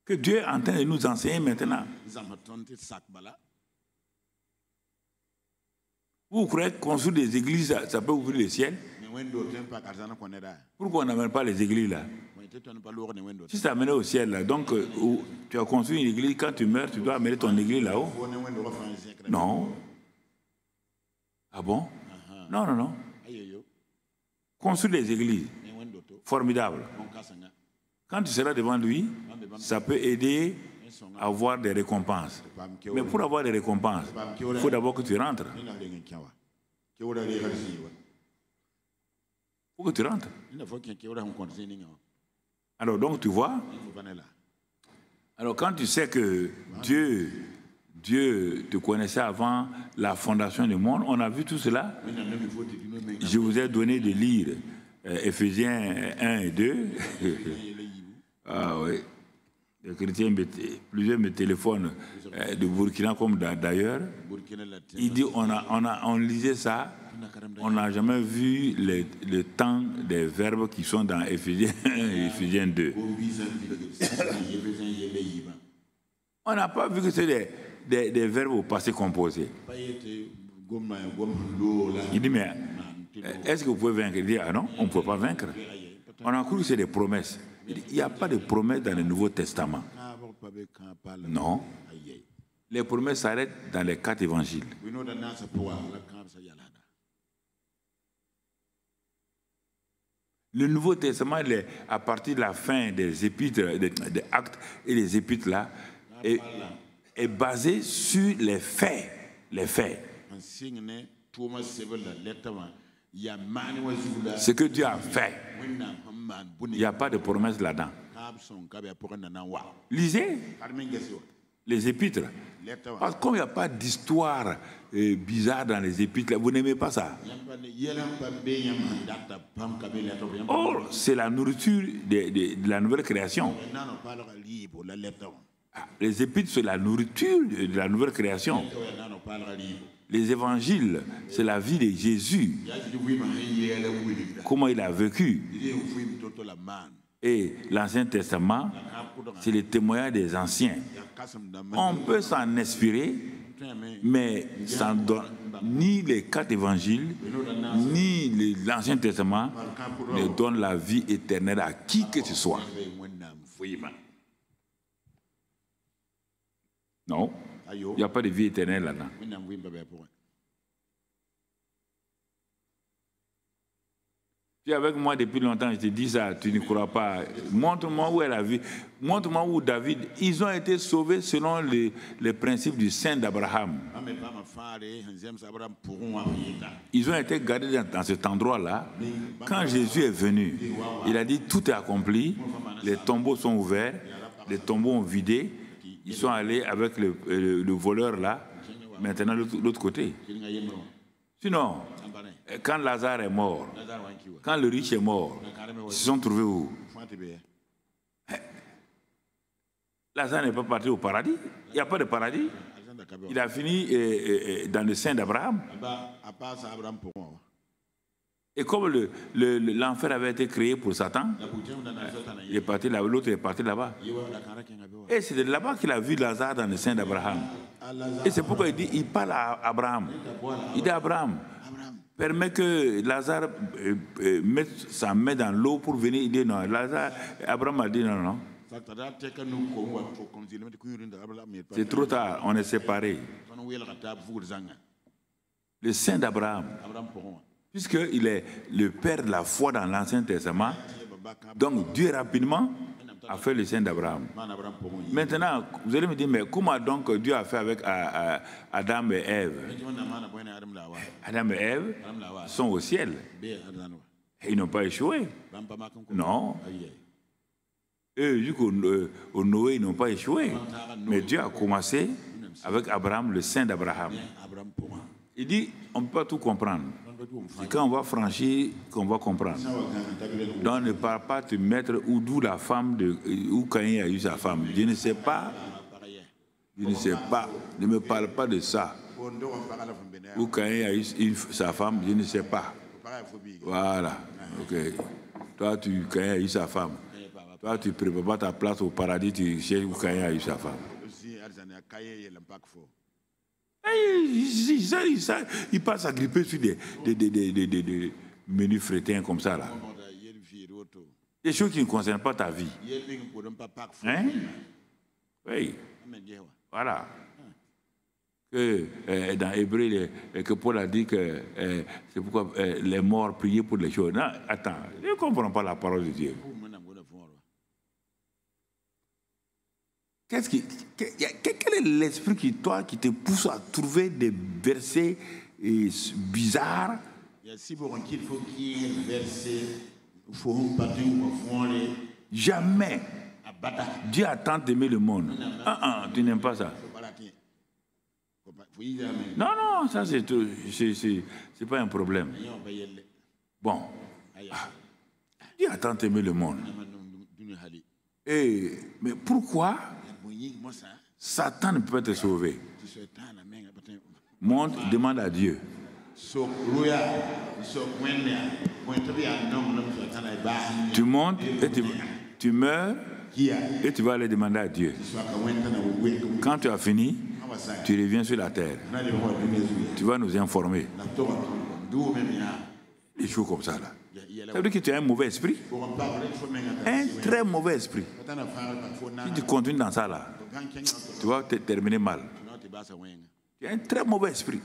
que Dieu est en train de nous enseigner maintenant. Vous croyez que construire des églises, ça peut ouvrir le ciel? Pourquoi on n'amène pas les églises là? Si ça amène au ciel là, donc tu as construit une église, quand tu meurs, tu dois amener ton église là-haut? Non. Ah bon? Non, non, non. Construire des églises, formidable. Quand tu seras devant lui, ça peut aider à avoir des récompenses. Mais pour avoir des récompenses, il faut d'abord que tu rentres. Il faut que tu rentres. Alors donc tu vois, alors quand tu sais que Dieu te connaissait avant la fondation du monde, on a vu tout cela. Je vous ai donné de lire Éphésiens 1 et 2. Ah oui. Les chrétiens, plusieurs me téléphonent de Burkina comme d'ailleurs. Il dit, on lisait ça, on n'a jamais vu le temps des verbes qui sont dans Éphésiens 1 et Éphésiens 2. On n'a pas vu que c'est des verbes au passé composé. Il dit, mais est-ce que vous pouvez vaincre? Il dit, ah non, on ne peut pas vaincre. On a cru que c'est des promesses. Il n'y a pas de promesses dans le Nouveau Testament. Non. Les promesses s'arrêtent dans les 4 évangiles. Le Nouveau Testament, à partir de la fin des épîtres, des actes et des épîtres là, est basé sur les faits. Les faits. Ce que Dieu a fait. Il n'y a pas de promesse là-dedans. Lisez les épîtres. Parce que comme il n'y a pas d'histoire bizarre dans les épîtres, vous n'aimez pas ça. Or, c'est la nourriture de la nouvelle création. Les épîtres, c'est la nourriture de la nouvelle création. Les évangiles, c'est la vie de Jésus. Comment il a vécu. Et l'Ancien Testament, c'est le témoignage des anciens. On peut s'en inspirer, mais ça donne, ni les 4 évangiles, ni l'Ancien Testament ne donnent la vie éternelle à qui que ce soit. Non, il n'y a pas de vie éternelle là-dedans. Tu es avec moi depuis longtemps, je te dis ça, tu ne crois pas. Montre-moi où est la vie. Montre-moi où David. Ils ont été sauvés selon les principes du sein d'Abraham. Ils ont été gardés dans cet endroit-là. Quand Jésus est venu, il a dit tout est accompli. Les tombeaux sont ouverts. Les tombeaux ont vidé. Ils sont allés avec le voleur là. Maintenant, l'autre côté. Sinon, quand Lazare est mort, quand le riche est mort, ils se sont trouvés où? Lazare n'est pas parti au paradis. Il n'y a pas de paradis. Il a fini dans le sein d'Abraham. Et comme l'enfer avait été créé pour Satan, il est parti là, l'autre est parti là-bas. Et c'est de là-bas qu'il a vu Lazare dans le sein d'Abraham. Et c'est pourquoi il parle à Abraham. Il dit à Abraham, permet que Lazare mette sa main dans l'eau pour venir. Il dit non. Lazare, Abraham a dit non. C'est trop tard, on est séparés. Le sein d'Abraham, puisqu'il est le père de la foi dans l'Ancien Testament, donc Dieu rapidement a fait le sein d'Abraham. Maintenant, vous allez me dire, mais comment donc Dieu a fait avec Adam et Ève? Adam et Ève sont au ciel. Et ils n'ont pas échoué. Non. Eux, jusqu'au Noé, ils n'ont pas échoué. Mais Dieu a commencé avec Abraham, le sein d'Abraham. Il dit, on ne peut pas tout comprendre. C'est quand on va franchir qu'on va comprendre. Donc ne parle pas te mettre d'où la femme, où Caïn a eu sa femme. Je ne sais pas. Je ne sais pas. Ne me parle pas de ça. Où Caïn a eu sa femme, je ne sais pas. Voilà. Ok. Toi, Caïn a eu sa femme. Toi, tu ne prépares pas ta place au paradis, tu cherches où Caïn a eu sa femme. Il passe à gripper sur des menus frétins comme ça, là. Des choses qui ne concernent pas ta vie. Hein? Oui. Voilà. Que dans Hébreu, que Paul a dit que c'est pourquoi les morts priaient pour les choses. Non, attends, je ne comprends pas la parole de Dieu. Quel est l'esprit qui te pousse à trouver des versets bizarres? Jamais. Dieu a tant aimé le monde. Tu n'aimes pas ça. Non, ça c'est pas un problème. Bon. Dieu a tant aimé le monde. Mais pourquoi Satan ne peut pas te sauver? Monte, demande à Dieu. Tu montes et tu meurs et tu vas aller demander à Dieu. Quand tu as fini, tu reviens sur la terre. Tu vas nous informer. Des choses comme ça là. Ça veut dire que tu as un mauvais esprit. Un très mauvais esprit. Si tu continues dans ça là, tu vas te terminer mal. Tu as un très mauvais esprit.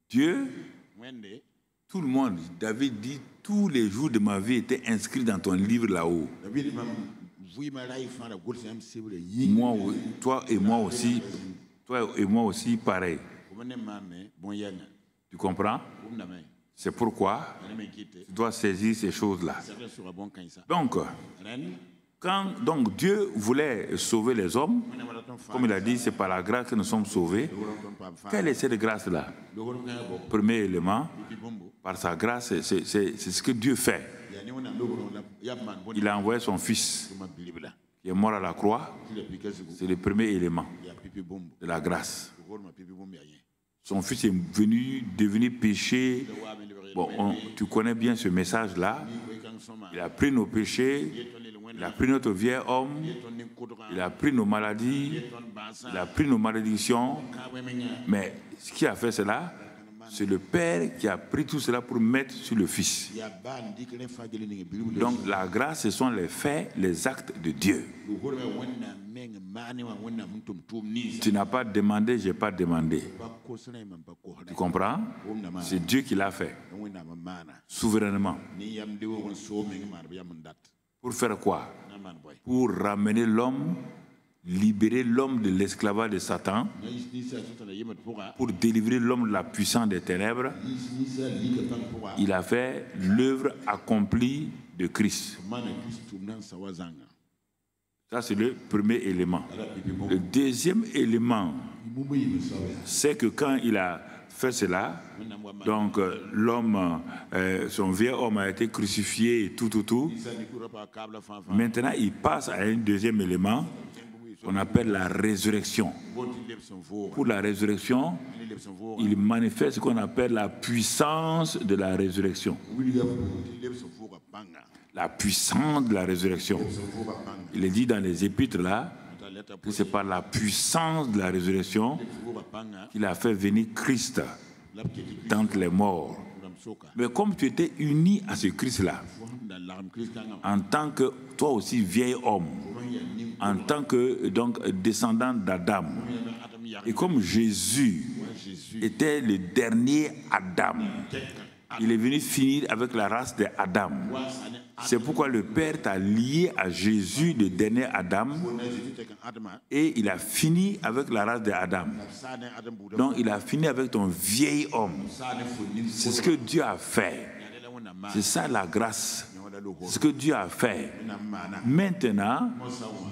Dieu, tout le monde, David dit, tous les jours de ma vie étaient inscrits dans ton livre là-haut. Moi, toi et moi aussi, pareil. Tu comprends? C'est pourquoi tu dois saisir ces choses-là. Donc Dieu voulait sauver les hommes. Comme il a dit, c'est par la grâce que nous sommes sauvés. Quelle est cette grâce-là? Premier élément, par sa grâce, c'est ce que Dieu fait. Il a envoyé son fils qui est mort à la croix. C'est le premier élément de la grâce. Son fils est devenu péché. Bon, tu connais bien ce message-là. Il a pris nos péchés, il a pris notre vieil homme, il a pris nos maladies, il a pris nos malédictions. Mais ce qui a fait cela, c'est le Père qui a pris tout cela pour mettre sur le Fils. Donc la grâce, ce sont les faits, les actes de Dieu. Tu n'as pas demandé, je n'ai pas demandé. Tu comprends? C'est Dieu qui l'a fait. Souverainement. Pour faire quoi? Pour ramener l'homme, libérer l'homme de l'esclavage de Satan, pour délivrer l'homme de la puissance des ténèbres. Il a fait l'œuvre accomplie de Christ. Ça, c'est le premier élément. Le deuxième élément, c'est que quand il a fait cela, donc l'homme, son vieux homme a été crucifié et tout. Maintenant, il passe à un deuxième élément qu'on appelle la résurrection. Pour la résurrection, il manifeste ce qu'on appelle la puissance de la résurrection. La puissance de la résurrection. Il est dit dans les épîtres là que c'est par la puissance de la résurrection qu'il a fait venir Christ d'entre les morts. Mais comme tu étais uni à ce Christ-là, en tant que toi aussi vieil homme, en tant que donc descendant d'Adam, et comme Jésus était le dernier Adam, il est venu finir avec la race d'Adam. C'est pourquoi le Père t'a lié à Jésus, le dernier Adam, et il a fini avec la race d'Adam. Donc il a fini avec ton vieil homme. C'est ce que Dieu a fait. C'est ça la grâce. Ce que Dieu a fait. Maintenant,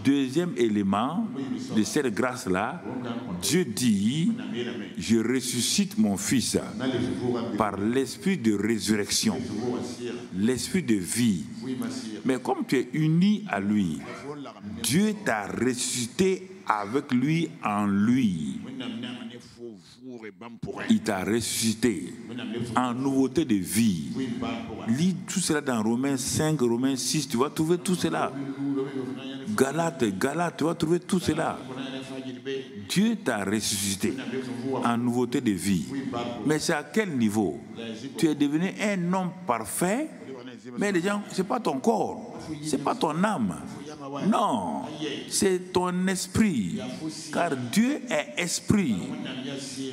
deuxième élément de cette grâce-là, Dieu dit, je ressuscite mon fils par l'esprit de résurrection, l'esprit de vie. Mais comme tu es uni à lui, Dieu t'a ressuscité avec lui en lui. Il t'a ressuscité en nouveauté de vie. Lis tout cela dans Romains 5, Romains 6, tu vas trouver tout cela. Galates, tu vas trouver tout cela. Dieu t'a ressuscité en nouveauté de vie. Mais c'est à quel niveau? Tu es devenu un homme parfait, mais les gens, ce n'est pas ton corps, ce n'est pas ton âme. Non, c'est ton esprit, car Dieu est esprit.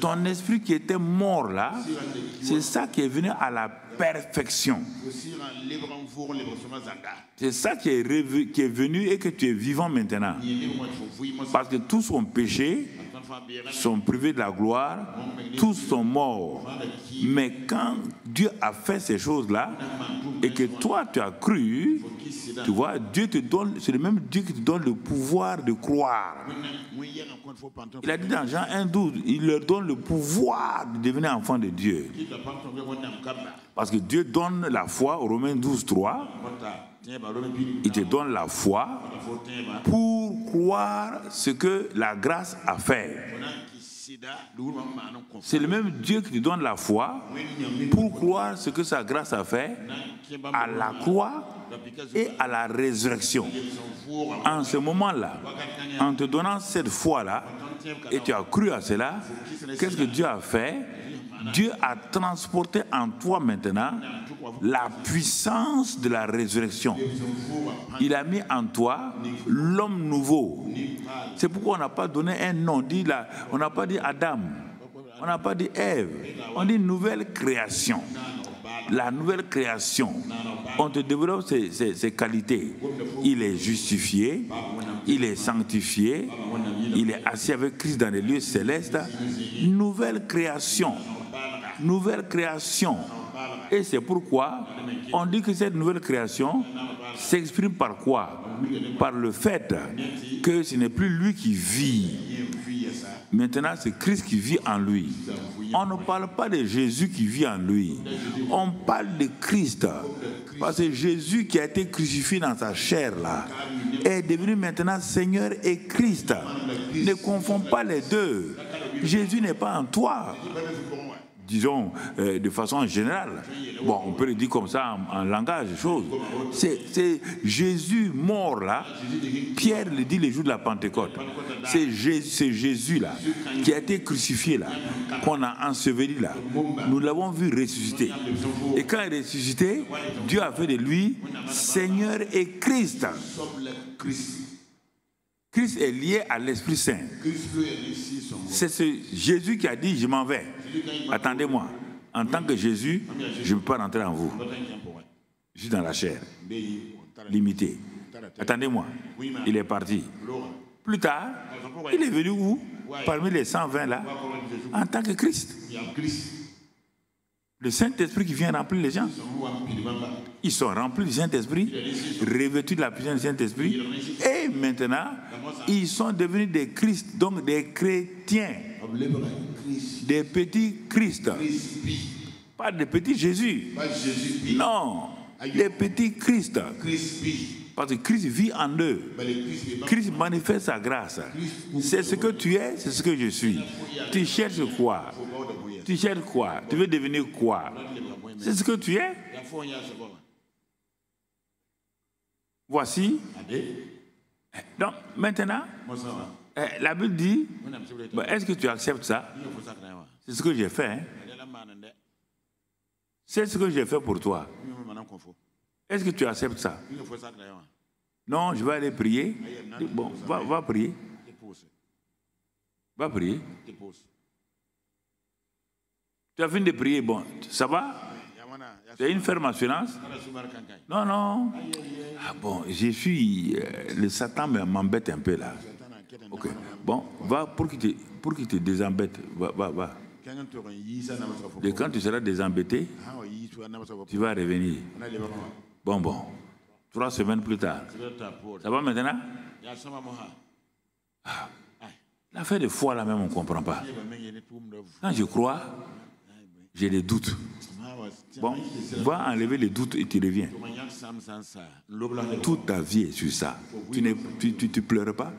Ton esprit qui était mort là, c'est ça qui est venu à la perfection. C'est ça qui est venu et que tu es vivant maintenant. Parce que tous sont péchés, sont privés de la gloire, tous sont morts. Mais quand Dieu a fait ces choses-là, et que toi tu as cru, tu vois, Dieu te donne, c'est le même Dieu qui te donne le pouvoir de croire. Il a dit dans Jean 1,12, il leur donne le pouvoir de devenir enfant de Dieu. Parce que Dieu donne la foi, au Romains 12,3, il te donne la foi pour croire ce que la grâce a fait. C'est le même Dieu qui te donne la foi pour croire ce que sa grâce a fait à la croix et à la résurrection. En ce moment-là, en te donnant cette foi-là, et tu as cru à cela, qu'est-ce que Dieu a fait? Dieu a transporté en toi maintenant la puissance de la résurrection. Il a mis en toi l'homme nouveau. C'est pourquoi on n'a pas donné un nom. On n'a pas dit Adam, on n'a pas dit Ève, on dit nouvelle création. La nouvelle création, on te développe ses qualités. Il est justifié, il est sanctifié, il est assis avec Christ dans les lieux célestes. Nouvelle création. Nouvelle création. Et c'est pourquoi on dit que cette nouvelle création s'exprime par quoi? Par le fait que ce n'est plus lui qui vit. Maintenant, c'est Christ qui vit en lui. On ne parle pas de Jésus qui vit en lui. On parle de Christ. Parce que Jésus qui a été crucifié dans sa chair là est devenu maintenant Seigneur et Christ. Ne confonds pas les deux. Jésus n'est pas en toi. Disons de façon générale. Bon, on peut le dire comme ça en langage, chose. C'est Jésus mort là. Pierre le dit les jours de la Pentecôte. C'est Jésus là, qui a été crucifié là, qu'on a enseveli là. Nous l'avons vu ressusciter. Et quand il est ressuscité, Dieu a fait de lui Seigneur et Christ. Christ est lié à l'Esprit Saint. C'est Jésus qui a dit, je m'en vais. Attendez-moi. En tant que Jésus, je ne peux pas rentrer en vous. Je suis dans la chair, limité. Attendez-moi. Il est parti. Plus tard, il est venu où? Parmi les 120 là, en tant que Christ. Le Saint-Esprit qui vient remplir les gens. Ils sont remplis du Saint-Esprit, revêtus de la puissance du Saint-Esprit. Et maintenant, ils sont devenus des Christ, donc des chrétiens. Des petits Christ. Pas des petits Jésus. Non, des petits Christ. Parce que Christ vit en eux. Christ manifeste sa grâce. C'est ce que tu es, c'est ce que je suis. Tu cherches quoi? Tu cherches quoi? Tu veux devenir quoi? C'est ce que tu es. Voici. Donc, maintenant, la Bible dit, est-ce que tu acceptes ça? C'est ce que j'ai fait. Hein? C'est ce que j'ai fait pour toi. Est-ce que tu acceptes ça? Non, je vais aller prier. Bon, va prier. Va prier. Tu as fini de prier, bon, ça va? Tu as une ferme assurance? Non, non. Ah bon, je suis... le Satan m'embête un peu là. Ok. Bon, va pour qu'il te désembête. Va. Et quand tu seras désembêté, tu vas revenir. Bon. 3 semaines plus tard. Ça va maintenant? L'affaire de foi là même, on ne comprend pas. Quand je crois, j'ai des doutes. Bon, va enlever les doutes et tu reviens. Toute ta vie est sur ça. Tu ne pleures pas?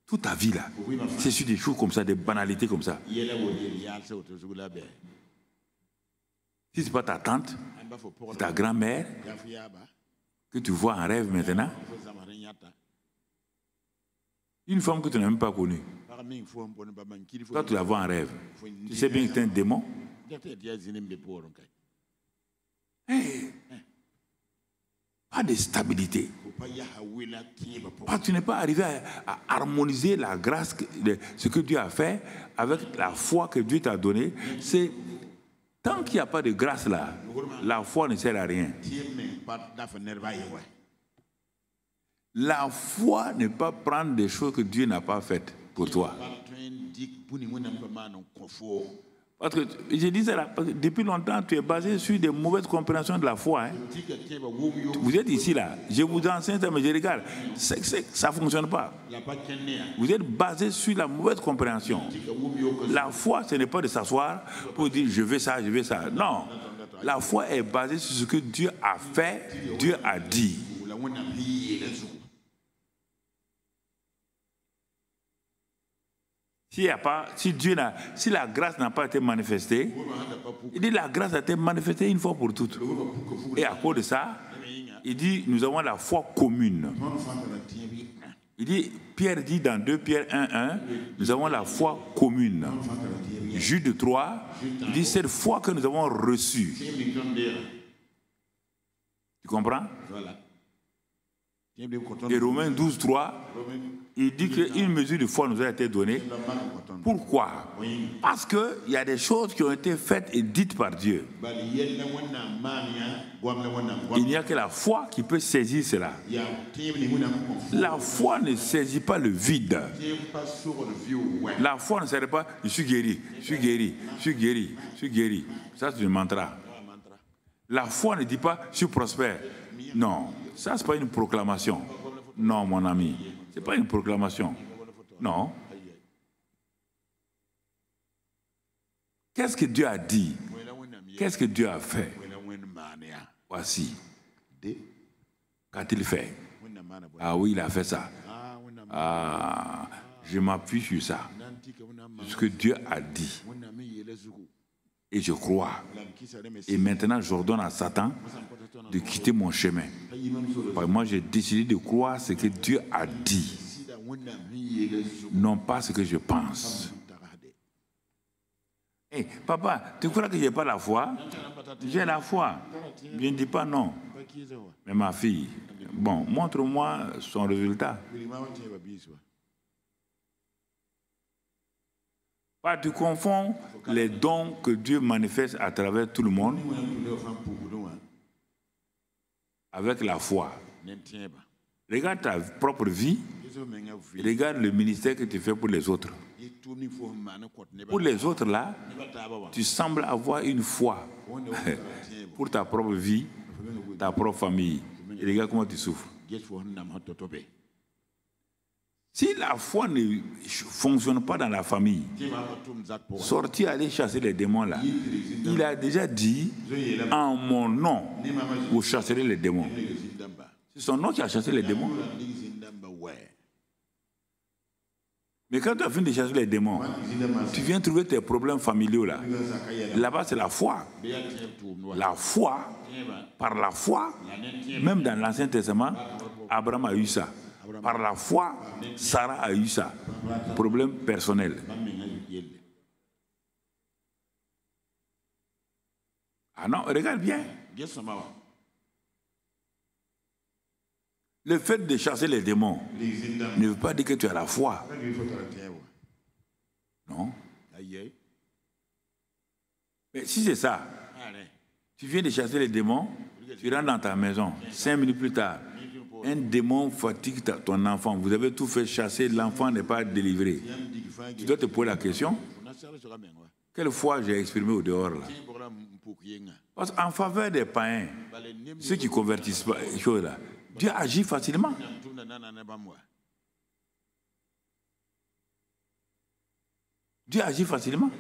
Toute ta vie là, c'est sur des choses comme ça, des banalités comme ça. Si ce n'est pas ta tante, c'est ta grand-mère que tu vois en rêve maintenant, une femme que tu n'as même pas connue, toi tu la vois en rêve, tu sais bien que c'est un démon. Hey. Pas de stabilité. Tu n'es pas arrivé à harmoniser la grâce, ce que Dieu a fait, avec la foi que Dieu t'a donnée. C'est tant qu'il n'y a pas de grâce là, la foi ne sert à rien. La foi n'est pas prendre des choses que Dieu n'a pas faites pour toi. Parce que je disais là, depuis longtemps, tu es basé sur des mauvaises compréhensions de la foi. Hein. Vous êtes ici là, je vous enseigne ça, mais je regarde, ça ne fonctionne pas. Vous êtes basé sur la mauvaise compréhension. La foi, ce n'est pas de s'asseoir pour dire je veux ça. Non, la foi est basée sur ce que Dieu a fait, Dieu a dit. Si la grâce n'a pas été manifestée, il dit la grâce a été manifestée une fois pour toutes. Et à cause de ça, il dit nous avons la foi commune. Il dit, Pierre dit dans 2 Pierre 1:1, nous avons la foi commune. Jude 3, il dit cette foi que nous avons reçue. Tu comprends? Et Romains 12:3, il dit qu'une mesure de foi nous a été donnée. Pourquoi? Parce qu'il y a des choses qui ont été faites et dites par Dieu. Il n'y a que la foi qui peut saisir cela. La foi ne saisit pas le vide. La foi ne saisit pas, je suis guéri. Ça, c'est un mantra. La foi ne dit pas, je suis prospère. Non, ça, ce n'est pas une proclamation. Non, mon ami. Ce n'est pas une proclamation. Non. Qu'est-ce que Dieu a dit? Qu'est-ce que Dieu a fait? Voici. Qu'a-t-il fait? Ah oui, il a fait ça. Ah, je m'appuie sur ça. Ce que Dieu a dit. Et je crois. Et maintenant, j'ordonne à Satan de quitter mon chemin. Parce que moi, j'ai décidé de croire ce que Dieu a dit. Non pas ce que je pense. Hey, papa, tu crois que je n'ai pas la foi? J'ai la foi. Je ne dis pas non. Mais ma fille, Bon, montre-moi son résultat. Pas tu confonds les dons que Dieu manifeste à travers tout le monde avec la foi. Regarde ta propre vie, regarde le ministère que tu fais pour les autres. Pour les autres là, tu sembles avoir une foi pour ta propre vie, ta propre famille. Et regarde comment tu souffres. Si la foi ne fonctionne pas dans la famille, sortir aller chasser les démons là, il a déjà dit, en mon nom, vous chasserez les démons. C'est son nom qui a chassé les démons. Mais quand tu as fini de chasser les démons, tu viens trouver tes problèmes familiaux là. Là-bas, c'est la foi. La foi, par la foi, même dans l'Ancien Testament, Abraham a eu ça. Par la foi, Sarah a eu ça. Problème personnel. Ah non, regarde bien. Le fait de chasser les démons ne veut pas dire que tu as la foi. Non. Mais si c'est ça, tu viens de chasser les démons, tu rentres dans ta maison, 5 minutes plus tard, un démon fatigue ton enfant. Vous avez tout fait chasser, l'enfant n'est pas délivré. Tu dois te poser la question, quelle foi j'ai exprimé au dehors là? Parce qu'en faveur des païens, ceux qui convertissent pas les choses là, Dieu agit facilement. Dieu agit facilement.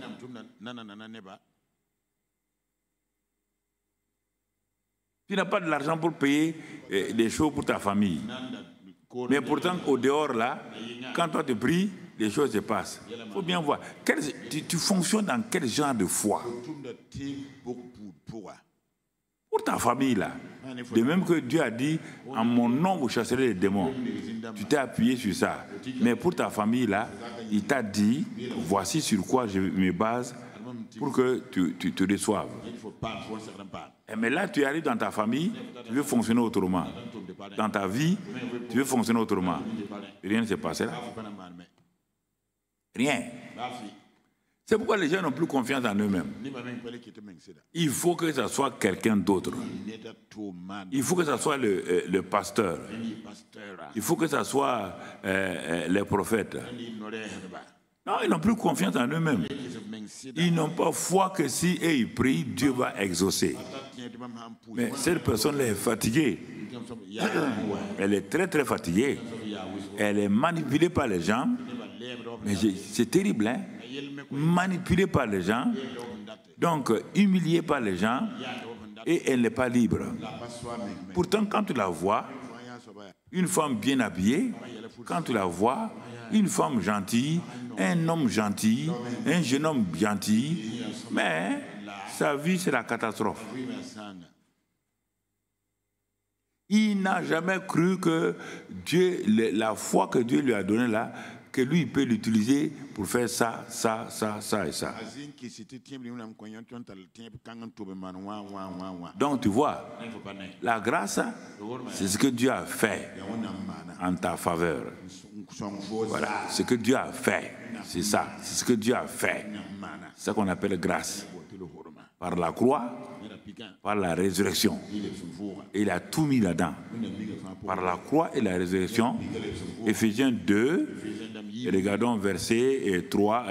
Tu n'as pas de l'argent pour payer des choses pour ta famille. Mais pourtant, au dehors, là, quand toi te pries, les choses se passent. Il faut bien voir. Tu fonctionnes dans quel genre de foi? Pour ta famille, là. De même que Dieu a dit, en mon nom, vous chasserez les démons. Tu t'es appuyé sur ça. Mais pour ta famille, là, il t'a dit, voici sur quoi je me base pour que tu te reçoives. Mais là, tu arrives dans ta famille, tu veux fonctionner autrement. Dans ta vie, tu veux fonctionner autrement. Rien ne s'est passé là. Rien. C'est pourquoi les gens n'ont plus confiance en eux-mêmes. Il faut que ce soit quelqu'un d'autre. Il faut que ce soit le pasteur. Il faut que ce soit les prophètes. Non, ils n'ont plus confiance en eux-mêmes. Ils n'ont pas foi que si ils prient, Dieu va exaucer. Mais cette personne est fatiguée. Elle est très très fatiguée. Elle est manipulée par les gens. Mais c'est terrible, hein? Manipulée par les gens, donc humiliée par les gens, et elle n'est pas libre. Pourtant, quand tu la vois, une femme bien habillée, quand tu la vois, une femme gentille, un homme gentil, un jeune homme gentil, mais sa vie, c'est la catastrophe. Il n'a jamais cru que Dieu, la foi que Dieu lui a donnée là, que lui, il peut l'utiliser pour faire ça, ça, ça, ça et ça. Donc, tu vois, la grâce, c'est ce que Dieu a fait en ta faveur. Voilà, ce que Dieu a fait, c'est ça. C'est ce que Dieu a fait. C'est ça qu'on appelle grâce. Par la croix, par la résurrection. Et il a tout mis là-dedans. Par la croix et la résurrection. Éphésiens 2, regardons verset 3,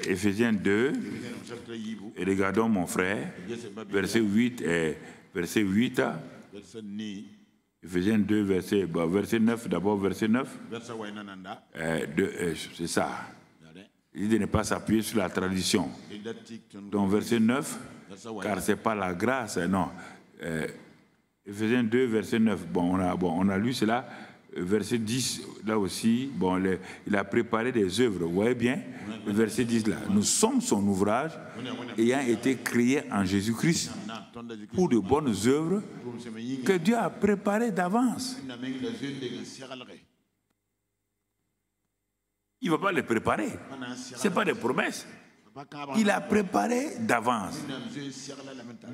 Éphésiens 2, et regardons mon frère, verset 8, Éphésiens 2, verset 9, d'abord verset 9. C'est ça. Il dit de ne pas s'appuyer sur la tradition. Donc verset 9, car ce n'est pas la grâce, non. Éphésiens 2, verset 9. Bon, on a lu cela. Verset 10, là aussi, bon, il a préparé des œuvres. Vous voyez bien, le verset 10 là. Nous sommes son ouvrage ayant été créé en Jésus-Christ pour de bonnes œuvres que Dieu a préparées d'avance. Il ne va pas les préparer. Ce n'est pas des promesses. Il a préparé d'avance.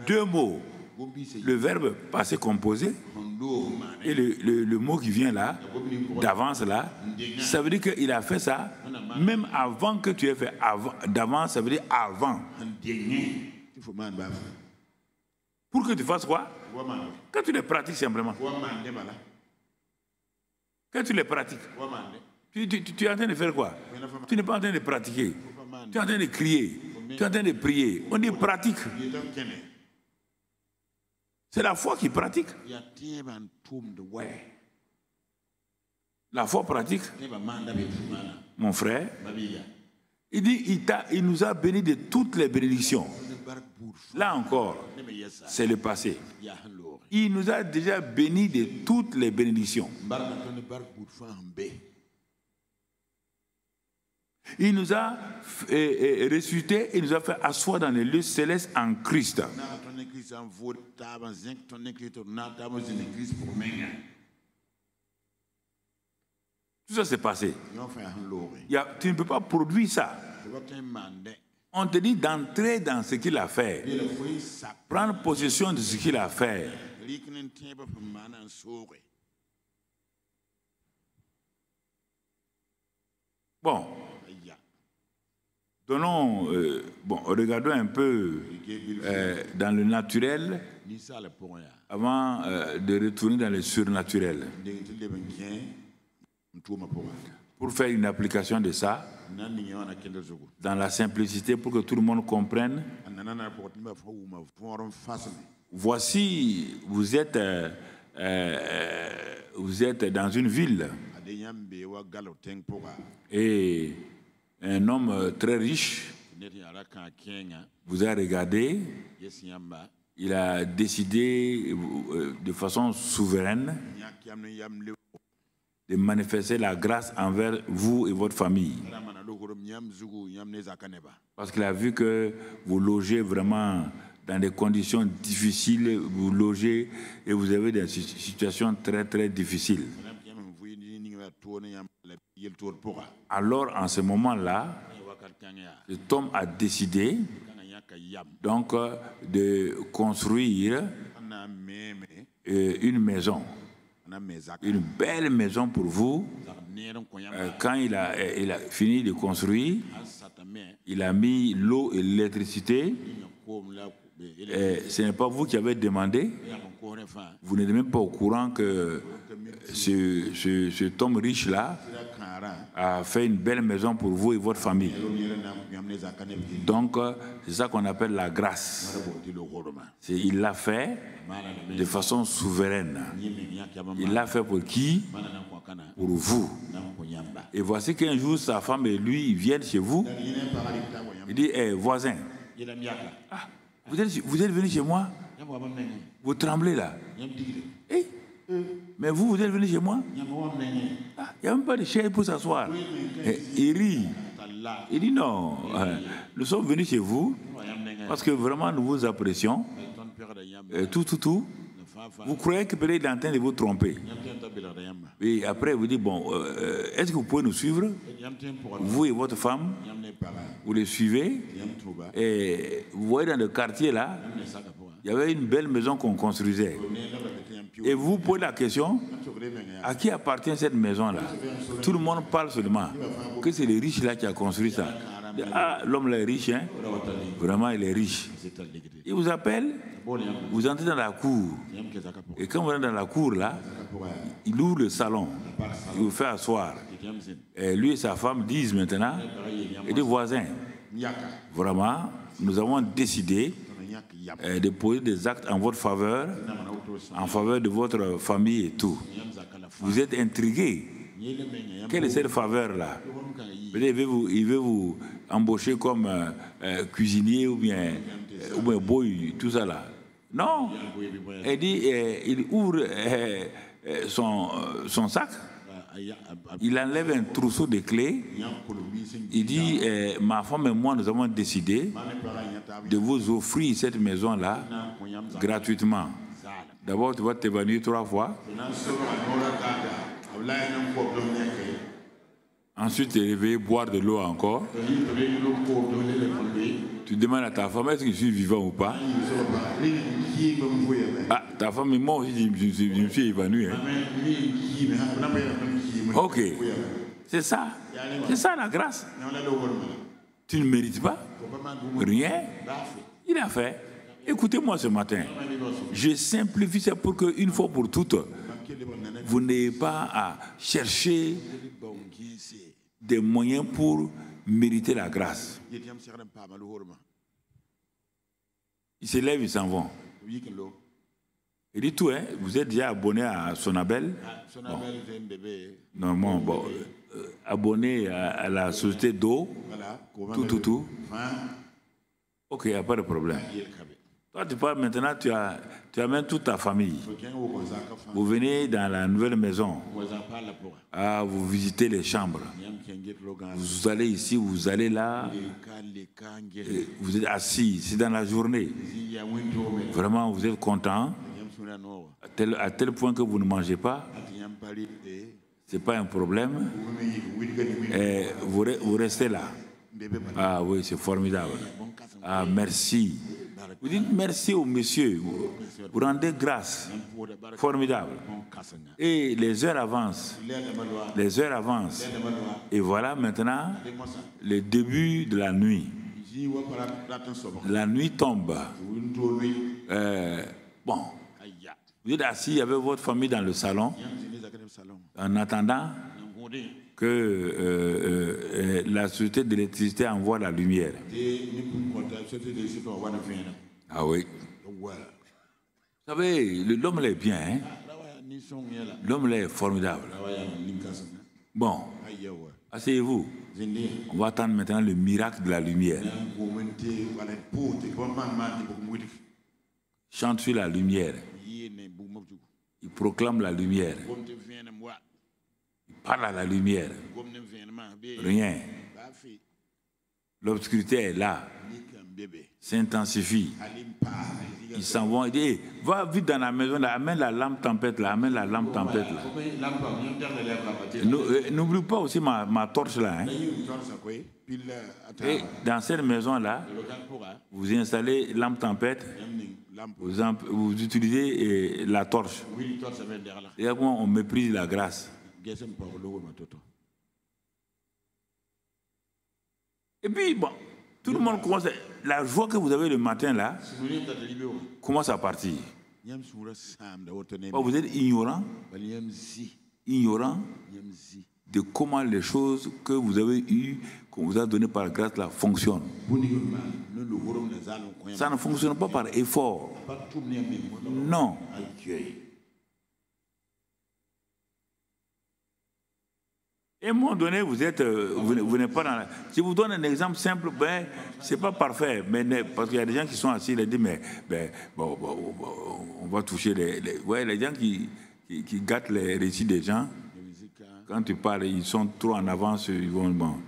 2 mots. le verbe passé composé et le mot qui vient là, d'avance là, ça veut dire qu'il a fait ça même avant que tu aies fait. D'avance, ça veut dire avant. Pour que tu fasses quoi? Quand tu les pratiques simplement. Quand tu les pratiques, tu es en train de faire quoi? Tu n'es pas en train de pratiquer. Tu es en train de crier. Tu es en train de prier. On dit pratique. C'est la foi qui pratique. La foi pratique. Mon frère, il dit, il nous a bénis de toutes les bénédictions. Là encore, c'est le passé. Il nous a déjà bénis de toutes les bénédictions. Il nous a ressuscité et nous a fait asseoir dans les lieux célestes en Christ. Tout ça s'est passé. Tu ne peux pas produire ça. On te dit d'entrer dans ce qu'il a fait. Prendre possession de ce qu'il a fait. Bon. Regardons un peu dans le naturel avant de retourner dans le surnaturel. Pour faire une application de ça, dans la simplicité, pour que tout le monde comprenne. Voici, vous êtes dans une ville et un homme très riche vous a regardé, il a décidé de façon souveraine de manifester la grâce envers vous et votre famille. Parce qu'il a vu que vous logez vraiment dans des conditions difficiles, vous logez et vous avez des situations très très difficiles. Alors en ce moment-là, cet homme a décidé donc de construire une maison. Une belle maison pour vous. Quand il a fini de construire, il a mis l'eau et l'électricité. Ce n'est pas vous qui avez demandé. Vous n'êtes même pas au courant que cet homme riche-là a fait une belle maison pour vous et votre famille. Donc, c'est ça qu'on appelle la grâce. Il l'a fait de façon souveraine. Il l'a fait pour qui? Pour vous. Et voici qu'un jour, sa femme et lui viennent chez vous. Il dit, voisin, vous êtes venu chez moi? Vous tremblez là. Mais vous êtes venu chez moi? Il n'y a même pas de chaise pour s'asseoir. Il rit. Il dit non, nous sommes venus chez vous parce que vraiment nous vous apprécions. Tout. Vous croyez que peut-être il est en train de vous tromper. Et après, vous dites, bon, est-ce que vous pouvez nous suivre? Vous et votre femme, vous les suivez. Et vous voyez dans le quartier là, il y avait une belle maison qu'on construisait. Et vous posez la question, à qui appartient cette maison-là? Tout le monde parle seulement que c'est les riches là qui a construit ça. Ah, l'homme là est riche, hein? Vraiment, il est riche. Il vous appelle, vous entrez dans la cour. Et quand vous êtes dans la cour là, il ouvre le salon, il vous fait asseoir. Et lui et sa femme disent maintenant, et des voisins, vraiment, nous avons décidé de poser des actes en votre faveur, en faveur de votre famille et tout. Vous êtes intrigués. Quelle est cette faveur-là? Il veut vous embaucher comme cuisinier ou bien boy, tout ça là. Non. Il ouvre son sac. Il enlève un trousseau de clés. Il dit, ma femme et moi, nous avons décidé de vous offrir cette maison-là gratuitement. D'abord, tu vas t'évanouir 3 fois. Ensuite, tu es réveillé, boire de l'eau encore. Tu demandes à ta femme, est-ce que je suis vivant ou pas? Ah, ta femme et moi aussi, je me suis évanoui. Hein. Ok. C'est ça. C'est ça la grâce. Tu ne mérites pas rien. Il a fait. Écoutez-moi ce matin. Je simplifie ça pour qu'une fois pour toutes, vous n'ayez pas à chercher des moyens pour mériter la grâce. Ils se lèvent, ils s'en vont. Il dit tout, hein? Vous êtes déjà abonné à Sonabel? Bon. Normalement, bon, abonné à la société d'eau, tout. Ok, il n'y a pas de problème. Toi, tu parles maintenant, tu amènes toute ta famille. Vous venez dans la nouvelle maison. Ah, vous visitez les chambres. Vous allez ici, vous allez là. Vous êtes assis, c'est dans la journée. Vraiment, vous êtes content. À tel point que vous ne mangez pas. Ce n'est pas un problème. Et vous restez là. Ah oui, c'est formidable. Ah, merci. Vous dites merci au monsieur. Vous rendez grâce. Formidable. Et les heures avancent. Les heures avancent. Et voilà maintenant le début de la nuit. La nuit tombe. Bon. Vous êtes assis avec votre famille dans le salon en attendant que la société d'électricité envoie la lumière. Ah oui. Vous savez, l'homme est bien. Hein? L'homme est formidable. Bon, asseyez-vous. On va attendre maintenant le miracle de la lumière. Chante sur la lumière. Il proclame la lumière. Il parle à la lumière. Rien. L'obscurité est là. S'intensifie. Ils s'en vont. Il dit, hey, va vite dans la maison, là, amène la lampe tempête là, amène la lampe tempête là. N'oublie pas aussi ma torche là. Hein. Et dans cette maison là, vous installez lampe tempête, vous utilisez la torche. Et après, on méprise la grâce. Et puis, bon, tout le monde commence. La joie que vous avez le matin là commence à partir. Vous êtes ignorant de comment les choses que vous avez eues, qu'on vous a données par grâce là, fonctionnent. Ça ne fonctionne pas par effort. Non. Et à un moment donné, vous n'êtes pas dans la... Si je vous donne un exemple simple, ben, ce n'est pas parfait, mais, parce qu'il y a des gens qui sont assis, ils disent, mais bon, on va toucher les gens qui gâtent les récits des gens. Quand tu parles, ils sont trop en avance, ils sont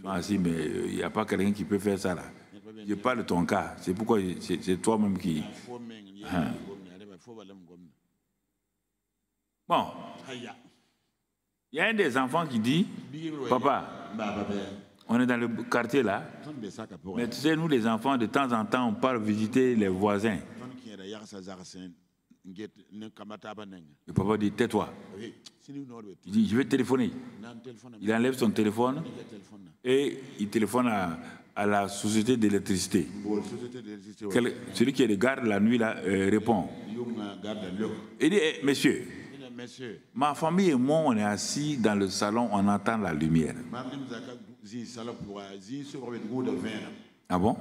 assis, mais il n'y a pas quelqu'un qui peut faire ça là. Je parle de ton cas, c'est pourquoi c'est toi-même qui... Hein. Bon. Il y a un des enfants qui dit, papa, on est dans le quartier là, mais tu sais, nous les enfants, de temps en temps, on part visiter les voisins. Le papa dit, tais-toi. Il dit, je vais téléphoner. Il enlève son téléphone et il téléphone à la société d'électricité. Celui qui regarde la nuit là répond. Il dit, hey, monsieur, ma famille et moi, on est assis dans le salon, on entend la lumière. Ah bon?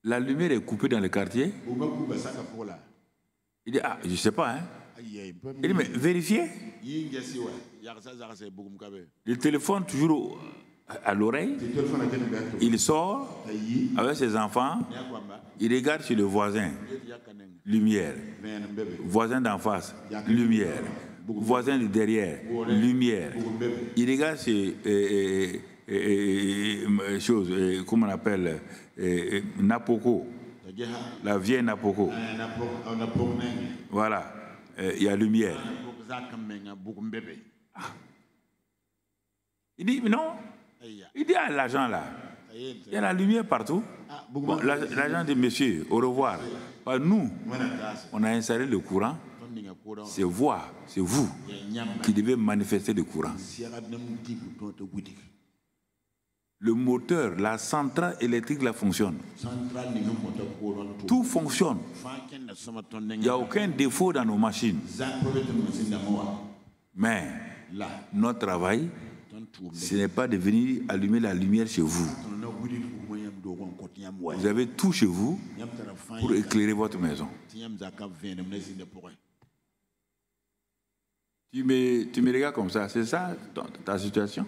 La lumière est coupée dans le quartier? Il dit, ah, je ne sais pas, hein? Il dit, mais vérifiez. Le téléphone toujours à l'oreille. Il sort avec ses enfants. Il regarde chez le voisin. Lumière. Voisin d'en face. Lumière. Voisin de derrière. Lumière. Il regarde ces choses, comment on appelle, Napoko. La vieille Napoko. Voilà. Il y a lumière. Ah. Il dit, mais non. Il dit à l'agent là, il y a la lumière partout. Bon, l'agent dit, monsieur, au revoir. Nous, on a installé le courant. C'est vous qui devez manifester le courant. Le moteur, la centrale électrique, là fonctionne. Tout fonctionne. Il n'y a aucun défaut dans nos machines. Mais notre travail, ce n'est pas de venir allumer la lumière chez vous. Vous avez tout chez vous pour éclairer votre maison. Tu me regardes comme ça, c'est ça ta situation?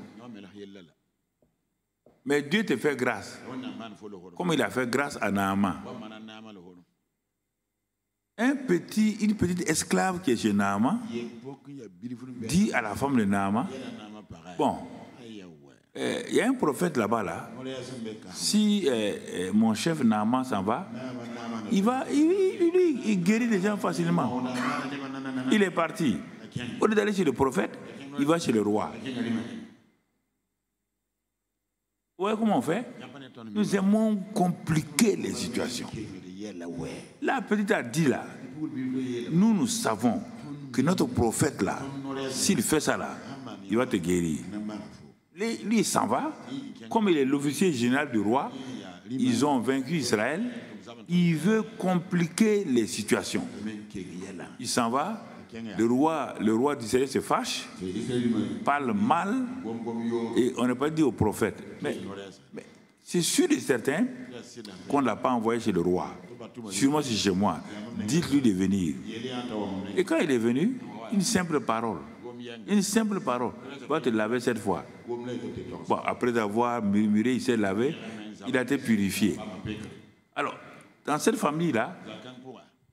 Mais Dieu te fait grâce. Comme il a fait grâce à Naaman. Une petite esclave qui est chez Naaman dit à la femme de Naaman, bon, il y a un prophète là-bas, là. Si mon chef Naaman s'en va, il guérit les gens facilement. Il est parti. Au lieu d'aller chez le prophète, il va chez le roi. Vous voyez comment on fait? Nous aimons compliquer les situations. La petite a dit là, nous savons que notre prophète là, s'il fait ça là, il va te guérir. Lui, il s'en va. Comme il est l'officier général du roi, ils ont vaincu Israël. Il veut compliquer les situations. Il s'en va. Le roi d'Israël se fâche, parle mal, et on n'a pas dit au prophète. Mais c'est sûr et certain qu'on ne l'a pas envoyé chez le roi. Sûrement c'est chez moi. Dites-lui de venir. Et quand il est venu, une simple parole. Va te laver cette fois. Bon, après avoir murmuré, il s'est lavé, il a été purifié. Alors, dans cette famille-là,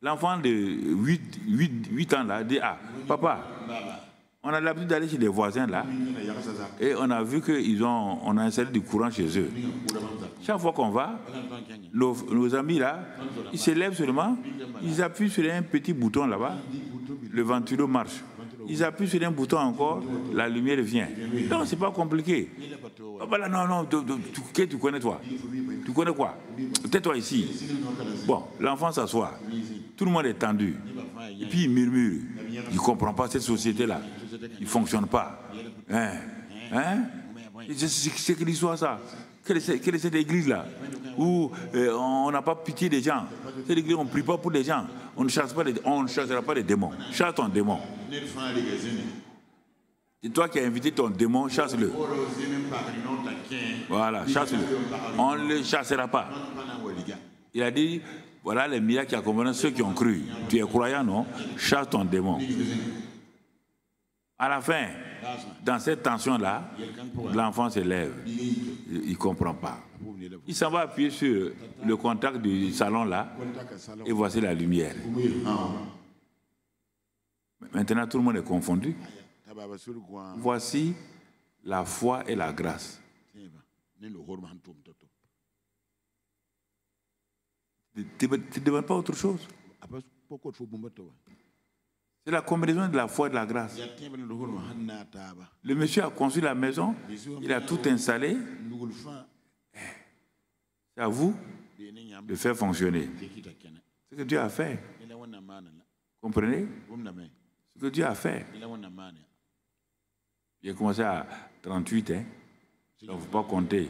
l'enfant de 8 ans là dit, ah, papa, on a l'habitude d'aller chez les voisins là, et on a vu qu'on a installé du courant chez eux. Chaque fois qu'on va, nos amis là, ils se lèvent seulement, ils appuient sur un petit bouton là-bas, le ventilo marche. Ils appuient sur un bouton encore, la lumière vient. Non, c'est pas compliqué. Papa là, non, tu connais toi. Tu connais quoi? Tais-toi ici. Bon, l'enfant s'assoit. Tout le monde est tendu. Et puis il murmure. Il ne comprend pas cette société-là. Il ne fonctionne pas. C'est que l'histoire, ça. Quelle est cette église-là où on n'a pas pitié des gens? Cette église, on ne prie pas pour les gens. On ne chassera pas les démons. Chasse ton démon. C'est toi qui as invité ton démon, chasse-le. Voilà, chasse-le. On ne le chassera pas. Il a dit, voilà les miracles qui accompagnent ceux qui ont cru. Tu es croyant, non? Chasse ton démon. À la fin, dans cette tension-là, l'enfant se lève. Il ne comprend pas. Il s'en va appuyer sur le contact du salon-là et voici la lumière. Maintenant, tout le monde est confondu. Voici la foi et la grâce. Tu ne demandes pas autre chose. C'est la combinaison de la foi et de la grâce. Le monsieur a construit la maison, il a tout installé. C'est à vous de faire fonctionner. Ce que Dieu a fait. Comprenez? Ce que Dieu a fait. J'ai commencé à 38, hein. Il ne faut pas compter.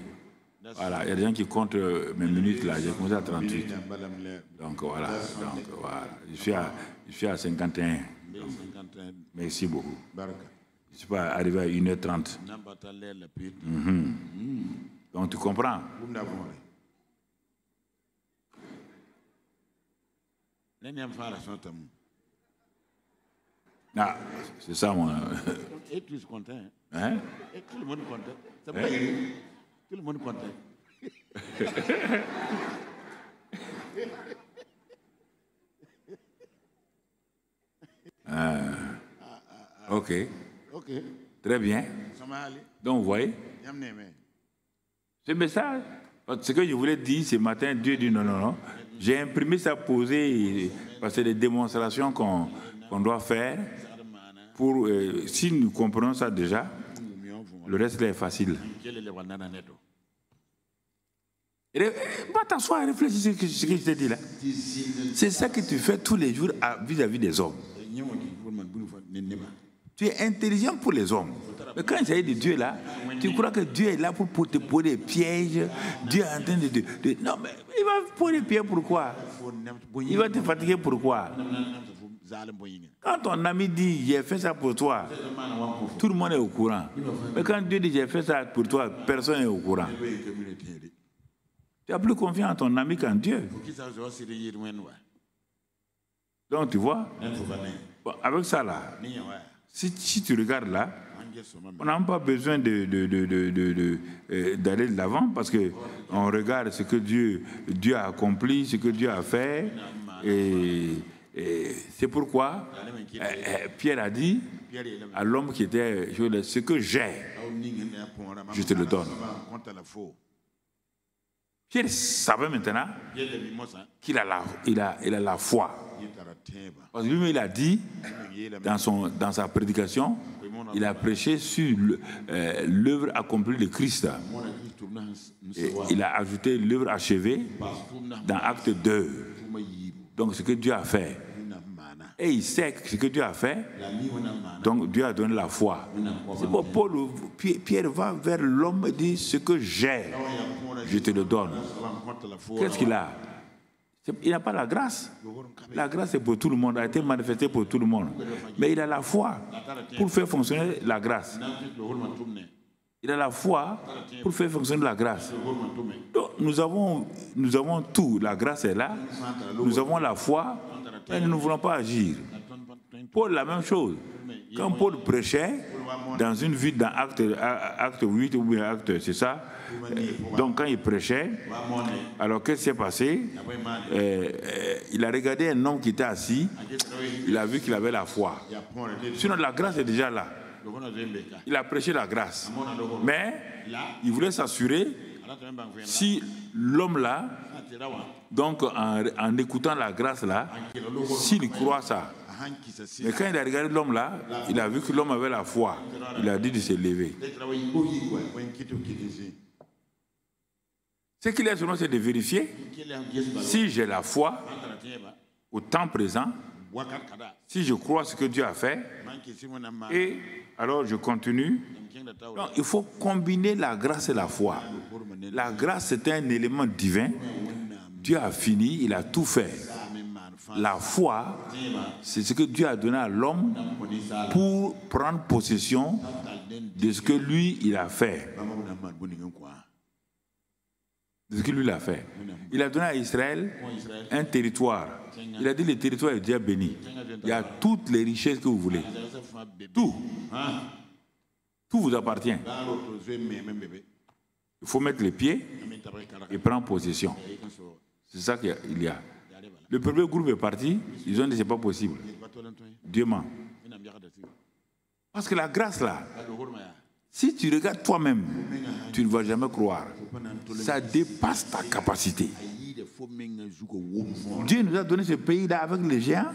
Voilà, il y a des gens qui comptent mes minutes là. J'ai commencé à 38. Donc voilà. Je suis à 51. Donc, merci beaucoup. Je ne suis pas arrivé à 1h30. Donc tu comprends? Ah, c'est ça mon... Et tous contents. Hein? Et tout le monde content. Tout le monde content. Ok. Très bien. Donc, vous voyez, ce message, ce que je voulais dire ce matin, Dieu dit non. J'ai imprimé ça, posé, parce que c'est des démonstrations qu'on doit faire. Pour, si nous comprenons ça déjà, Le reste là est facile. Va t'asseoir et réfléchis ce que je te dis là. C'est ça que tu fais tous les jours vis-à-vis des hommes. Tu es intelligent pour les hommes. Mais quand il s'agit de Dieu là, tu crois que Dieu est là pour te poser des pièges. Dieu est en train de... Non, mais il va poser des pièges pourquoi? Il va te fatiguer pourquoi? Quand ton ami dit j'ai fait ça pour toi, tout le monde est au courant. Mais quand Dieu dit j'ai fait ça pour toi, personne n'est au courant. Tu as plus confiance en ton ami qu'en Dieu. Donc tu vois, bon, avec ça là, si tu regardes là, on n'a pas besoin d'aller de l'avant parce qu'on regarde ce que Dieu a accompli, ce que Dieu a fait. Et c'est pourquoi Pierre a dit à l'homme qui était, ce que j'ai, je te le donne. Pierre savait maintenant qu'il a la foi. Parce que lui-même, il a dit, dans sa prédication, il a prêché sur l'œuvre accomplie de Christ. Et il a ajouté l'œuvre achevée dans Acte 2. Donc, ce que Dieu a fait. Et il sait ce que Dieu a fait. Donc, Dieu a donné la foi. C'est pour Pierre va vers l'homme et dit, ce que j'ai, je te le donne. Qu'est-ce qu'il a? Il n'a pas la grâce. La grâce est pour tout le monde, a été manifestée pour tout le monde. Mais il a la foi pour faire fonctionner la grâce. Il a la foi pour faire fonctionner la grâce. Donc, nous avons tout. La grâce est là. Nous avons la foi, mais nous ne voulons pas agir. Paul, la même chose. Quand Paul prêchait dans une ville, dans acte 8 ou bien acte, c'est ça. Donc quand il prêchait, alors qu'est-ce qui s'est passé? Il a regardé un homme qui était assis, il a vu qu'il avait la foi. Sinon la grâce est déjà là. Il a prêché la grâce. Mais il voulait s'assurer si l'homme là, donc en écoutant la grâce là, s'il croit ça. Mais quand il a regardé l'homme là, il a vu que l'homme avait la foi. Il a dit de se lever. Ce qu'il est selon, c'est de vérifier si j'ai la foi au temps présent, si je crois ce que Dieu a fait, et alors je continue. Donc, il faut combiner la grâce et la foi. La grâce, c'est un élément divin. Dieu a fini, il a tout fait. La foi, c'est ce que Dieu a donné à l'homme pour prendre possession de ce que lui, il a fait. De ce que lui, il a fait. Il a donné à Israël un territoire. Il a dit le territoire est déjà béni. Il y a toutes les richesses que vous voulez. Tout. Tout vous appartient. Il faut mettre les pieds et prendre possession. C'est ça qu'il y a. Le premier groupe est parti, ils ont dit c'est pas possible. Dieu ment. Parce que la grâce là, si tu regardes toi-même, tu ne vas jamais croire. Ça dépasse ta capacité. Dieu nous a donné ce pays-là avec les géants.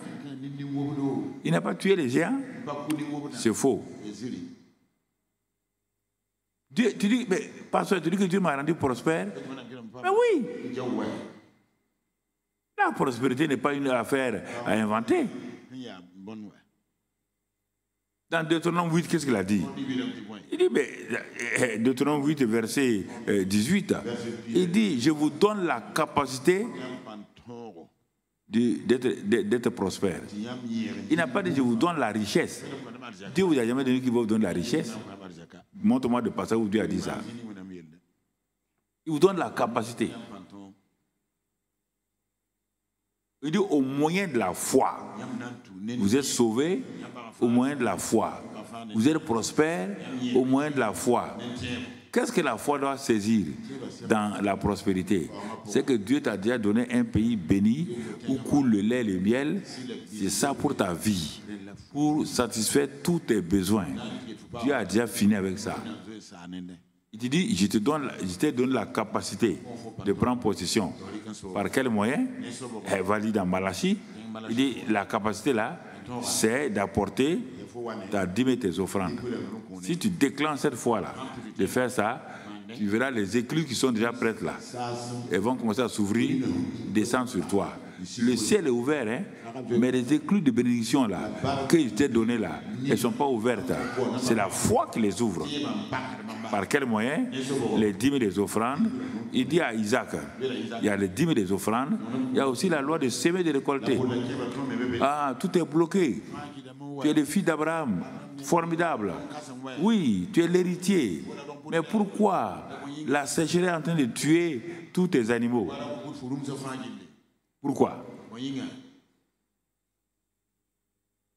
Il n'a pas tué les géants. C'est faux. Dieu, tu dis, mais pasteur, tu dis que Dieu m'a rendu prospère. Mais oui. La prospérité n'est pas une affaire à inventer. Dans Deutéronome 8, qu'est-ce qu'il a dit? Il dit, mais Deutéronome 8, verset 18, il dit, je vous donne la capacité d'être prospère. Il n'a pas dit, je vous donne la richesse. Dieu vous a jamais donné qu'il va vous donner la richesse. Montre-moi de passage où Dieu a dit ça. Il vous donne la capacité. Il dit au moyen de la foi, vous êtes sauvés au moyen de la foi. Vous êtes prospères au moyen de la foi. Qu'est-ce que la foi doit saisir dans la prospérité? C'est que Dieu t'a déjà donné un pays béni où coule le lait et le miel. C'est ça pour ta vie, pour satisfaire tous tes besoins. Dieu a déjà fini avec ça. Il te dit, je t'ai donné la capacité de prendre possession. Par quel moyen? Elle valide dans Malachie. Il dit, la capacité là, c'est d'apporter ta dîme et tes offrandes. Si tu déclenches cette foi-là, de faire ça, tu verras les éclus qui sont déjà prêts là. Elles vont commencer à s'ouvrir, descendre sur toi. Le ciel est ouvert, hein, mais les éclus de bénédiction là, que je t'ai donné là, elles ne sont pas ouvertes. C'est la foi qui les ouvre. Par quel moyen? Les dîmes et les offrandes. Il dit à Isaac, il y a les dîmes et les offrandes, il y a aussi la loi de semer et de récolter. Ah, tout est bloqué. Tu es le fils d'Abraham, formidable. Oui, tu es l'héritier. Mais pourquoi la sécheresse est en train de tuer tous tes animaux? Pourquoi?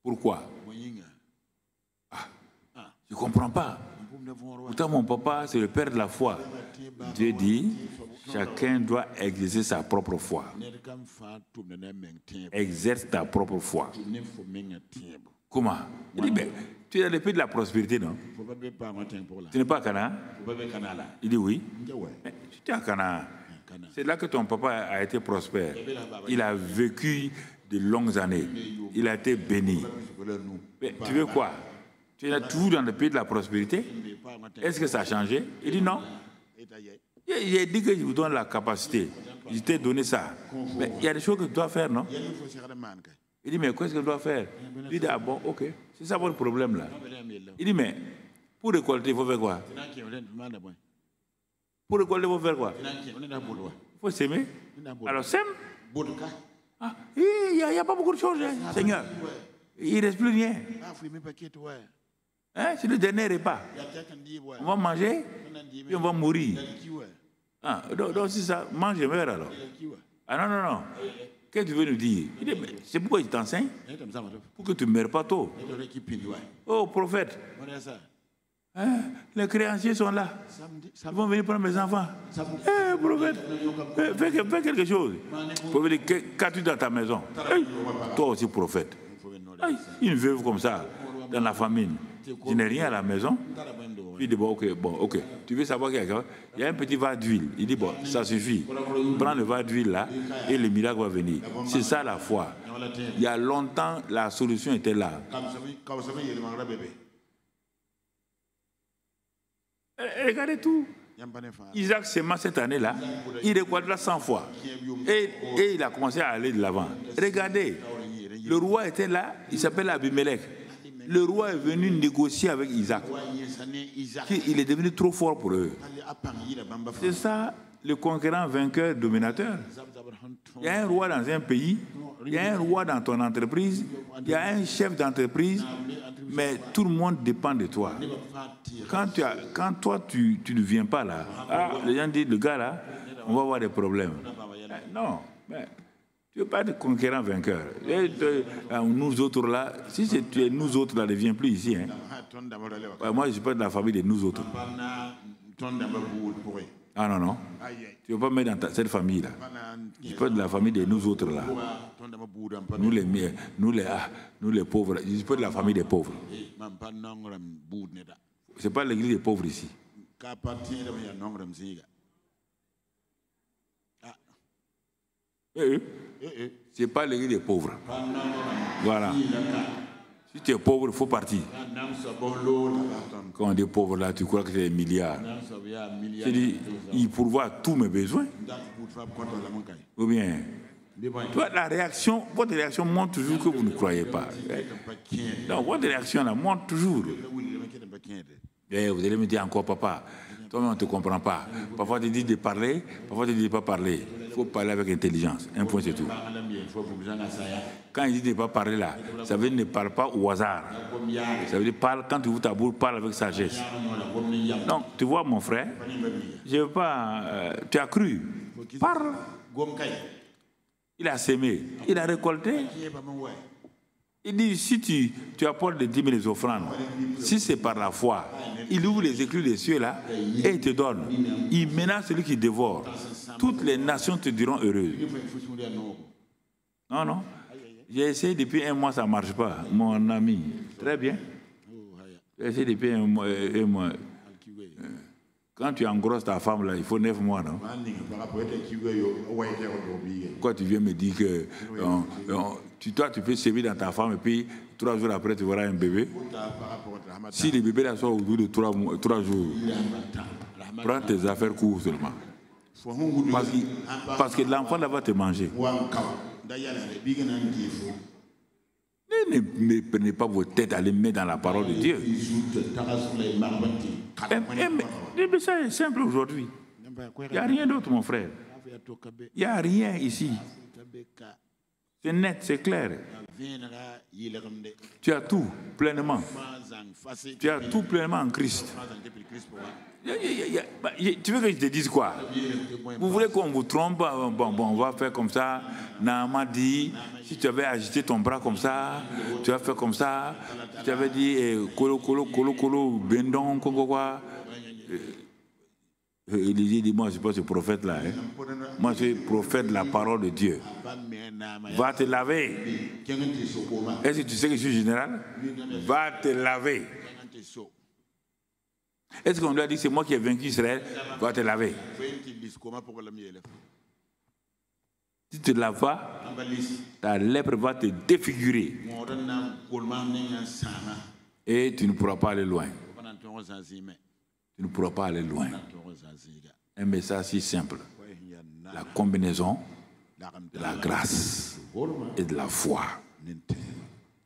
Pourquoi? Ah, je ne comprends pas. Pourtant, mon papa, c'est le père de la foi. Dieu dit, chacun doit exercer sa propre foi. Exerce ta propre foi. Comment? Il dit, ben, tu es dans le pays de la prospérité, non? Tu n'es pas à Canaan? Il dit oui. Mais tu es à Canaan. C'est là que ton papa a été prospère. Il a vécu de longues années. Il a été béni. Mais tu veux quoi? Tu es toujours dans le pays de la prospérité? Est-ce que ça a changé? Il dit non. J'ai dit que je vous donne la capacité. Je t'ai donné ça. Mais il y a des choses que tu dois faire, non? Il dit, mais qu'est-ce que je dois faire? Il dit, ah bon, ok. C'est ça votre problème là. Il dit, mais pour récolter, il faut faire quoi? Pour récolter, il faut faire quoi? Il faut s'aimer. Alors, sème. Ah, il n'y a pas beaucoup de choses, hein, Seigneur. Il ne reste plus rien. Hein, c'est le dernier repas. On va manger, puis on va mourir. Ah, donc c'est ça, mange et meurs alors. Ah non. Qu'est-ce que tu veux nous dire? C'est pourquoi je t'enseigne? Pour que tu ne meurs pas tôt. Oh, prophète. Hein, les créanciers sont là. Ils vont venir prendre mes enfants. Prophète, fais quelque chose. Prophète, qu'as-tu dans ta maison? Toi aussi, prophète. Une veuve comme ça, dans la famine. Je n'ai rien à la maison. Puis il dit, bon, ok. Tu veux savoir qu'il y a un petit vase d'huile. Il dit, bon, ça suffit. Prends le vase d'huile là et le miracle va venir. C'est ça la foi. Il y a longtemps, la solution était là. Regardez tout. Isaac s'aima cette année-là. Il récoltera 100 fois. Et il a commencé à aller de l'avant. Regardez. Le roi était là. Il s'appelle Abimelech. Le roi est venu négocier avec Isaac. Il est devenu trop fort pour eux. C'est ça, le conquérant, vainqueur, dominateur. Il y a un roi dans un pays, il y a un roi dans ton entreprise, il y a un chef d'entreprise, mais tout le monde dépend de toi. Quand toi, tu ne viens pas là, les gens disent, le gars là, on va avoir des problèmes. Non, mais... Tu ne veux pas être conquérant vainqueur. Et nous autres là, si tu es nous autres là, ne viens plus ici. Hein. Moi, je ne suis pas de la famille de nous autres. Ah non. Tu ne veux pas me mettre dans cette famille là. Je ne suis pas de la famille de nous autres là. Nous les pauvres. Je ne suis pas de la famille des pauvres. Ce n'est pas l'église des pauvres ici. C'est pas l'église des pauvres. Voilà. Si tu es pauvre, il faut partir. Quand on dit pauvre là, tu crois que c'est des milliards. Je dis, il pourvoit tous mes besoins. Ou bien, toi, votre réaction montre toujours que vous ne croyez pas. Donc, votre réaction là montre toujours. Et vous allez me dire encore, papa, toi-même on ne te comprend pas. Parfois tu dis de parler, parfois tu dis de ne pas parler. Il faut parler avec intelligence. Un point, c'est tout. Quand il dit de ne pas parler là, ça veut dire ne parle pas au hasard. Ça veut dire parle, quand tu ouvres ta bouche, parle avec sagesse. Donc, tu vois mon frère, je veux pas. Tu as cru. Parle. Il a sémé, il a récolté. Il dit, si tu apportes des dîmes et des offrandes, si c'est par la foi, il ouvre les éclus des cieux là et il te donne. Il menace celui qui dévore. Toutes les nations te diront heureuses. Non. J'ai essayé depuis un mois, ça ne marche pas, mon ami. Très bien. J'ai essayé depuis un mois. Quand tu engrosses ta femme, là, il faut 9 mois, non? Pourquoi tu viens me dire que toi, tu peux sévir dans ta femme et puis 3 jours après, tu verras un bébé. Si le bébé là sort au bout de 3 jours, prends tes affaires courtes seulement. Parce que l'enfant là va te manger. Ne prenez pas vos têtes à les mettre dans la parole de Dieu. Mais ça est simple aujourd'hui. Il n'y a rien d'autre, mon frère. Il n'y a rien ici. C'est net, c'est clair. Tu as tout pleinement. Tu as tout pleinement en Christ. Tu veux que je te dise quoi? Vous voulez qu'on vous trompe? Bon, on va faire comme ça. Naaman dit, si tu avais agité ton bras comme ça, tu as fait comme ça. Tu avais dit, kolo, bendon, quoi. Élisée dit, moi je ne suis pas ce prophète là. Moi je suis prophète de la parole de Dieu. Va te laver. Est-ce que tu sais que je suis général? Va te laver. Est-ce qu'on lui a dit c'est moi qui ai vaincu Israël? Va te laver. Si tu ne te laves pas, ta lèpre va te défigurer. Et tu ne pourras pas aller loin. Tu ne pourras pas aller loin. Un message si simple. La combinaison de la grâce et de la foi.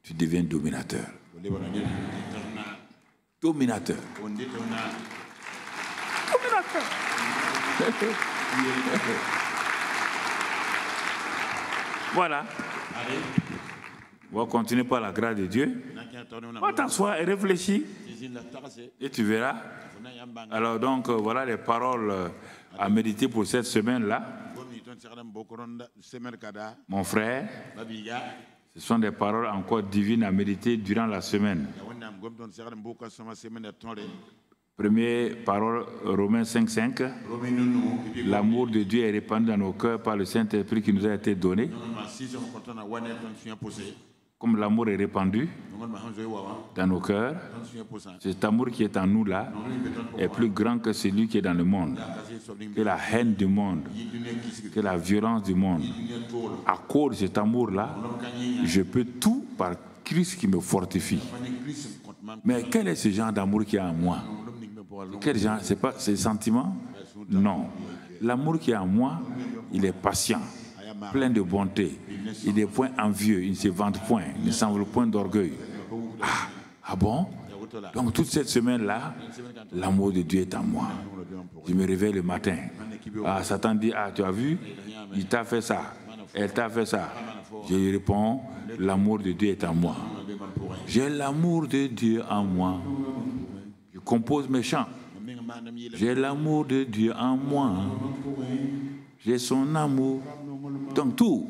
Tu deviens dominateur. Dominateur. Dominateur. Voilà. On va continuer par la grâce de Dieu. Va t'asseoir et réfléchis. Et tu verras. Alors donc, voilà les paroles à méditer pour cette semaine-là. Mon frère, ce sont des paroles encore divines à méditer durant la semaine. Première parole, Romains 5:5. L'amour de Dieu est répandu dans nos cœurs par le Saint-Esprit qui nous a été donné. Comme l'amour est répandu dans nos cœurs, cet amour qui est en nous là est plus grand que celui qui est dans le monde, que la haine du monde, que la violence du monde. À cause de cet amour-là, je peux tout par Christ qui me fortifie. Mais quel est ce genre d'amour qui est en moi? Quel genre? C'est pas ces sentiments? Non. L'amour qui est en moi, il est patient, plein de bonté. Il n'est point envieux, il ne se vante point, il ne s'enveloppe point d'orgueil. Ah bon? Donc toute cette semaine-là, l'amour de Dieu est en moi. Je me réveille le matin. Satan dit, tu as vu? Il t'a fait ça. Elle t'a fait ça. Je lui réponds, l'amour de Dieu est en moi. J'ai l'amour de Dieu en moi. Je compose mes chants. J'ai l'amour de Dieu en moi. J'ai son amour. Donc tout.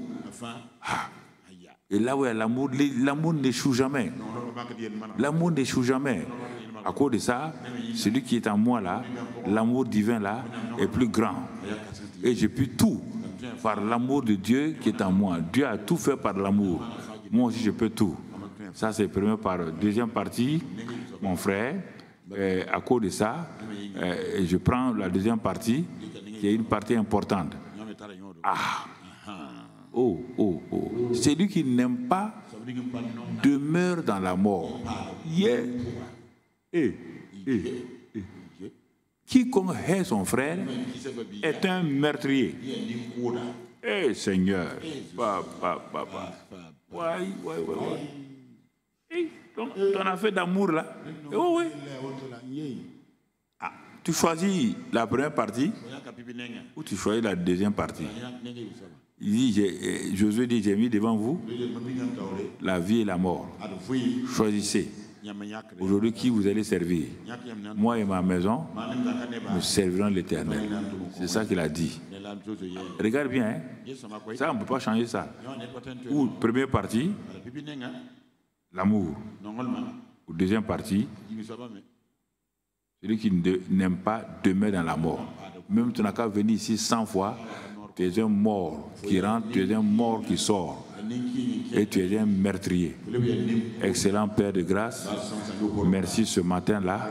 Et là où il y a l'amour, l'amour n'échoue jamais. L'amour n'échoue jamais. À cause de ça, celui qui est en moi là, l'amour divin là, est plus grand. Et j'ai pu tout par l'amour de Dieu qui est en moi. Dieu a tout fait par l'amour. Moi aussi, je peux tout. Ça, c'est la première parole. Deuxième partie, mon frère, à cause de ça, je prends la deuxième partie, qui est une partie importante. Celui qui n'aime pas demeure dans la mort. Quiconque hait son frère est un meurtrier. Seigneur, ton affaire d'amour là. Tu choisis la première partie ou tu choisis la deuxième partie? Il dit, Josué dit, j'ai mis devant vous la vie et la mort. Choisissez. Aujourd'hui, qui vous allez servir? Moi et ma maison, nous servirons l'Éternel. C'est ça qu'il a dit. Regarde bien, ça, on ne peut pas changer ça. Ou première partie, l'amour. Ou deuxième partie, celui qui n'aime pas demeure dans la mort. Même tu n'as qu'à venir ici 100 fois, tu es un mort qui rentre, tu es un mort qui sort. Et tu es un meurtrier. Excellent Père de grâce, merci ce matin-là.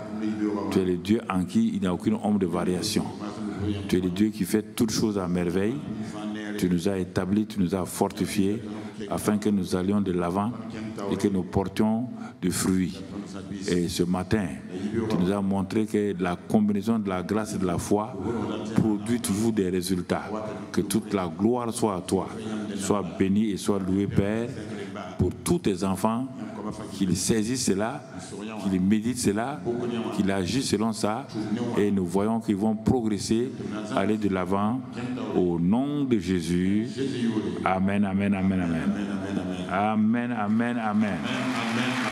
Tu es le Dieu en qui il n'y a aucune ombre de variation. Tu es le Dieu qui fait toutes choses à merveille. Tu nous as établis, tu nous as fortifiés. afin que nous allions de l'avant et que nous portions du fruit. Et ce matin, tu nous as montré que la combinaison de la grâce et de la foi produit toujours des résultats. Que toute la gloire soit à toi. Sois béni et sois loué, Père, pour tous tes enfants, qu'ils saisissent cela, qu'ils méditent cela, qu'ils agissent selon ça, et nous voyons qu'ils vont progresser, aller de l'avant, au nom de Jésus. Amen, amen, amen, amen. Amen, amen, amen.